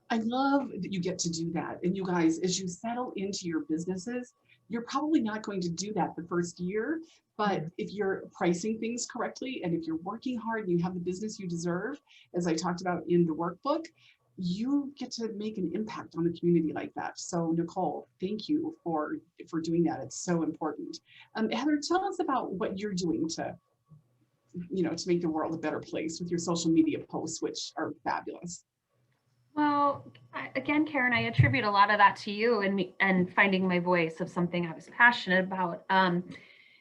I love that you get to do that. And you guys, as you settle into your businesses, you're probably not going to do that the first year, but if you're pricing things correctly, and if you're working hard and you have the business you deserve, as I talked about in the workbook, you get to make an impact on the community like that. So Nicole, thank you for doing that. It's so important. Heather, tell us about what you're doing to, you know, to make the world a better place with your social media posts, which are fabulous. Well, again, Karen, I attribute a lot of that to you and finding my voice of something I was passionate about.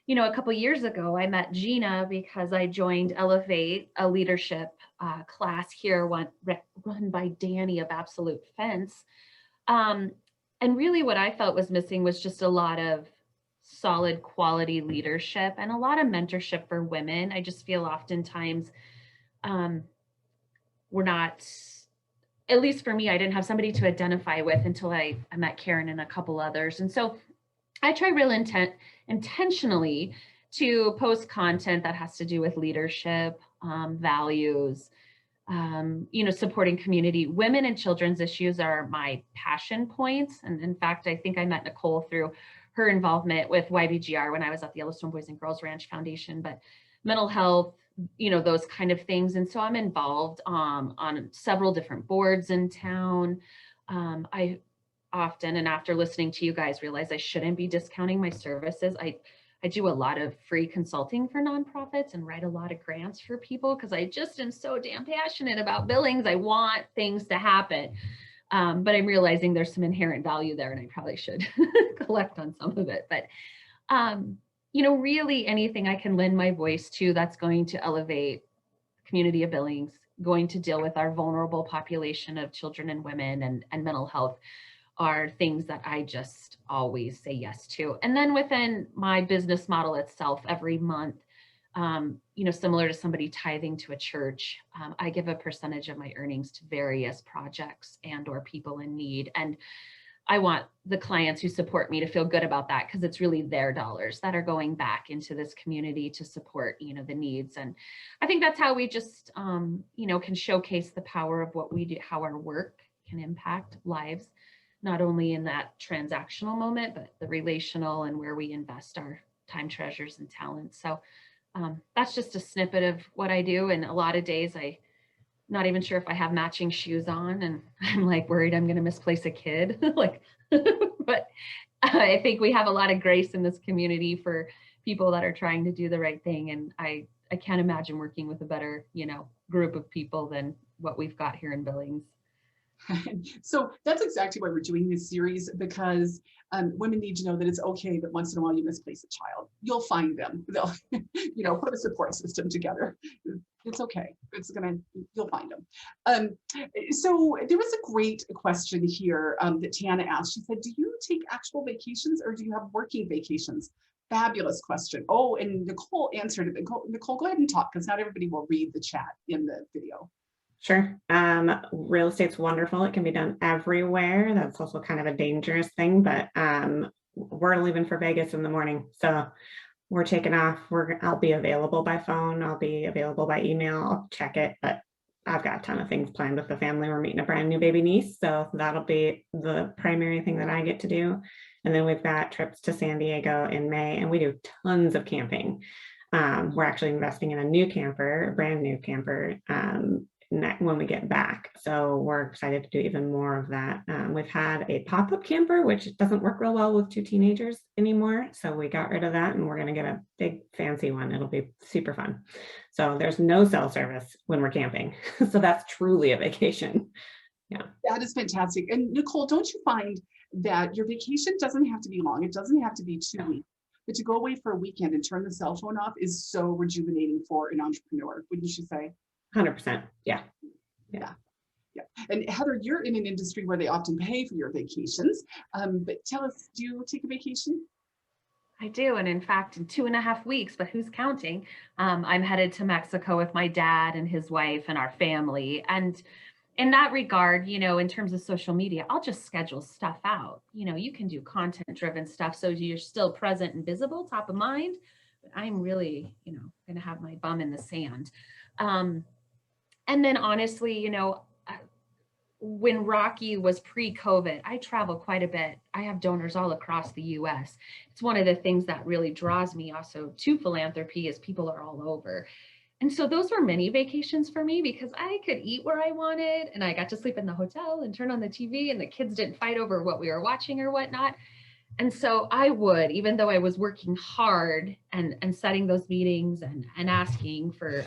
You know, a couple of years ago, I met Gina because I joined Elevate, a leadership class here run by Danny of Absolute Fence. And really what I felt was missing was just a lot of solid quality leadership and a lot of mentorship for women. I just feel oftentimes we're not, at least for me, I didn't have somebody to identify with until I met Karen and a couple others. And so I try real intentionally to post content that has to do with leadership, values, you know, supporting community. Women and children's issues are my passion points. And in fact, I think I met Nicole through her involvement with YBGR when I was at the Yellowstone Boys and Girls Ranch Foundation, but mental health, you know, those kind of things. And so I'm involved on several different boards in town. I often, and after listening to you guys, realize I shouldn't be discounting my services. I do a lot of free consulting for nonprofits and write a lot of grants for people because I just am so damn passionate about billings. I want things to happen. But I'm realizing there's some inherent value there and I probably should collect on some of it. But you know, really anything I can lend my voice to that's going to elevate community of Billings, going to deal with our vulnerable population of children and women and mental health are things that I just always say yes to. And then within my business model itself, every month, you know, similar to somebody tithing to a church, I give a percentage of my earnings to various projects and or people in need. And I want the clients who support me to feel good about that because it's really their dollars that are going back into this community to support, you know, the needs. And I think that's how we just, you know, can showcase the power of what we do, how our work can impact lives, not only in that transactional moment, but the relational and where we invest our time, treasures, and talents. So that's just a snippet of what I do. And a lot of days not even sure if I have matching shoes on and I'm like worried I'm going to misplace a kid. Like, but I think we have a lot of grace in this community for people that are trying to do the right thing. And I can't imagine working with a better, you know, group of people than what we've got here in Billings. So that's exactly why we're doing this series, because women need to know that it's okay that once in a while you misplace a child. You'll find them. They'll, you know, put a support system together. It's okay. You'll find them. So there was a great question here that Tana asked. She said, do you take actual vacations or do you have working vacations? Fabulous question. Oh, and Nicole answered it. Nicole, go ahead and talk because not everybody will read the chat in the video. Sure. Real estate's wonderful. It can be done everywhere. That's also kind of a dangerous thing, but we're leaving for Vegas in the morning. So we're taking off. I'll be available by phone. I'll be available by email. I'll check it, but I've got a ton of things planned with the family. We're meeting a brand new baby niece. So that'll be the primary thing that I get to do. And then we've got trips to San Diego in May, and we do tons of camping. We're actually investing in a new camper, a brand new camper, when we get back. So we're excited to do even more of that. We've had a pop-up camper, which doesn't work real well with 2 teenagers anymore. So we got rid of that and we're going to get a big fancy one. It'll be super fun. So there's no cell service when we're camping. So that's truly a vacation. Yeah. That is fantastic. And Nicole, don't you find that your vacation doesn't have to be long? It doesn't have to be 2 weeks, but to go away for a weekend and turn the cell phone off is so rejuvenating for an entrepreneur, wouldn't you say? 100%. Yeah. And Heather, you're in an industry where they often pay for your vacations. But tell us, do you take a vacation? I do. And in fact, in 2.5 weeks, but who's counting? I'm headed to Mexico with my dad and his wife and our family. And in that regard, in terms of social media, I'll just schedule stuff out. You can do content driven stuff so you're still present and visible, top of mind. But I'm really, going to have my bum in the sand. And then honestly, when Rocky was pre-COVID, I travel quite a bit. I have donors all across the US. It's one of the things that really draws me also to philanthropy is people are all over. And so those were mini vacations for me because I could eat where I wanted and I got to sleep in the hotel and turn on the TV and the kids didn't fight over what we were watching or whatnot. And so I would, even though I was working hard and setting those meetings and asking for,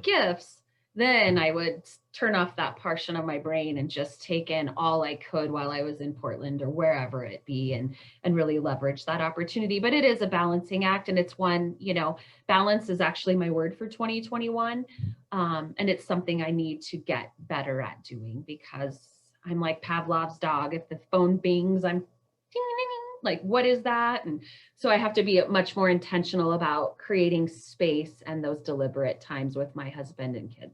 gifts, then I would turn off that portion of my brain and just take in all I could while I was in Portland or wherever it be and really leverage that opportunity. But it is a balancing act. And it's one, balance is actually my word for 2021. And it's something I need to get better at doing because I'm like Pavlov's dog. If the phone bings, I'm like, what is that? And so I have to be much more intentional about creating space and those deliberate times with my husband and kids.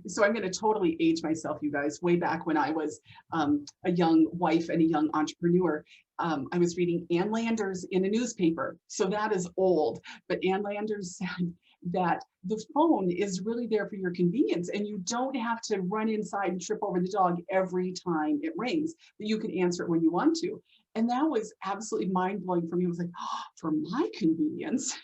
So I'm going to totally age myself, you guys. Way back when I was a young wife and a young entrepreneur, I was reading Ann Landers in a newspaper. So that is old, but Ann Landers said that the phone is really there for your convenience and you don't have to run inside and trip over the dog every time it rings, that you can answer it when you want to. And that was absolutely mind-blowing for me. I was like, oh, for my convenience.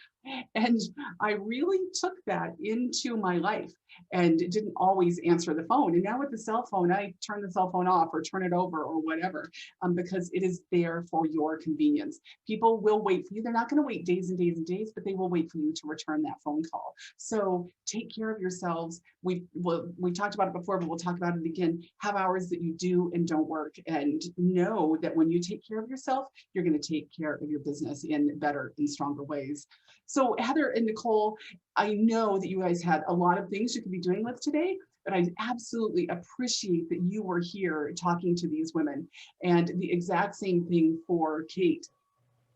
And I really took that into my life and didn't always answer the phone. And now with the cell phone, I turn the cell phone off or turn it over or whatever, because it is there for your convenience. People will wait for you. They're not going to wait days and days and days, but they will wait for you to return that phone call. So take care of yourselves. We talked about it before, but we'll talk about it again. Have hours that you do and don't work, and know that when you take care of yourself, you're going to take care of your business in better and stronger ways. So Heather and Nicole, I know that you guys had a lot of things you could be doing with today, but I absolutely appreciate that you were here talking to these women. And the exact same thing for Kate.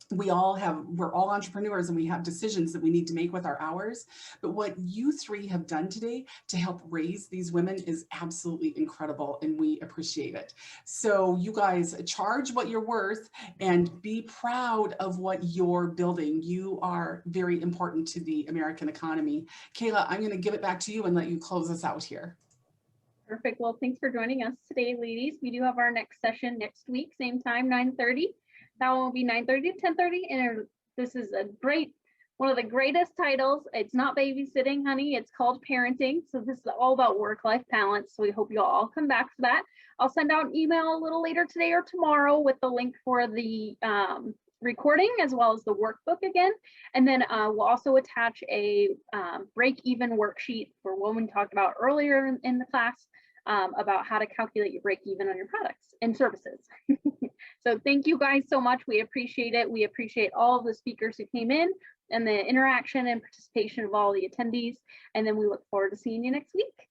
We're all entrepreneurs and we have decisions that we need to make with our hours. But what you three have done today to help raise these women is absolutely incredible and we appreciate it. So you guys charge what you're worth and be proud of what you're building. You are very important to the American economy. Kayla, I'm going to give it back to you and let you close us out here. Perfect. Well, thanks for joining us today, ladies. We do have our next session next week, same time, 9:30. That will be 9:30 to 10:30, and this is one of the greatest titles. It's not babysitting, honey. It's called parenting. So this is all about work-life balance. So we hope you all come back to that. I'll send out an email a little later today or tomorrow with the link for the recording as well as the workbook again. And then we'll also attach a break-even worksheet for what we talked about earlier in the class about how to calculate your break-even on your products and services. So thank you guys so much. We appreciate it. We appreciate all of the speakers who came in and the interaction and participation of all the attendees. And then we look forward to seeing you next week.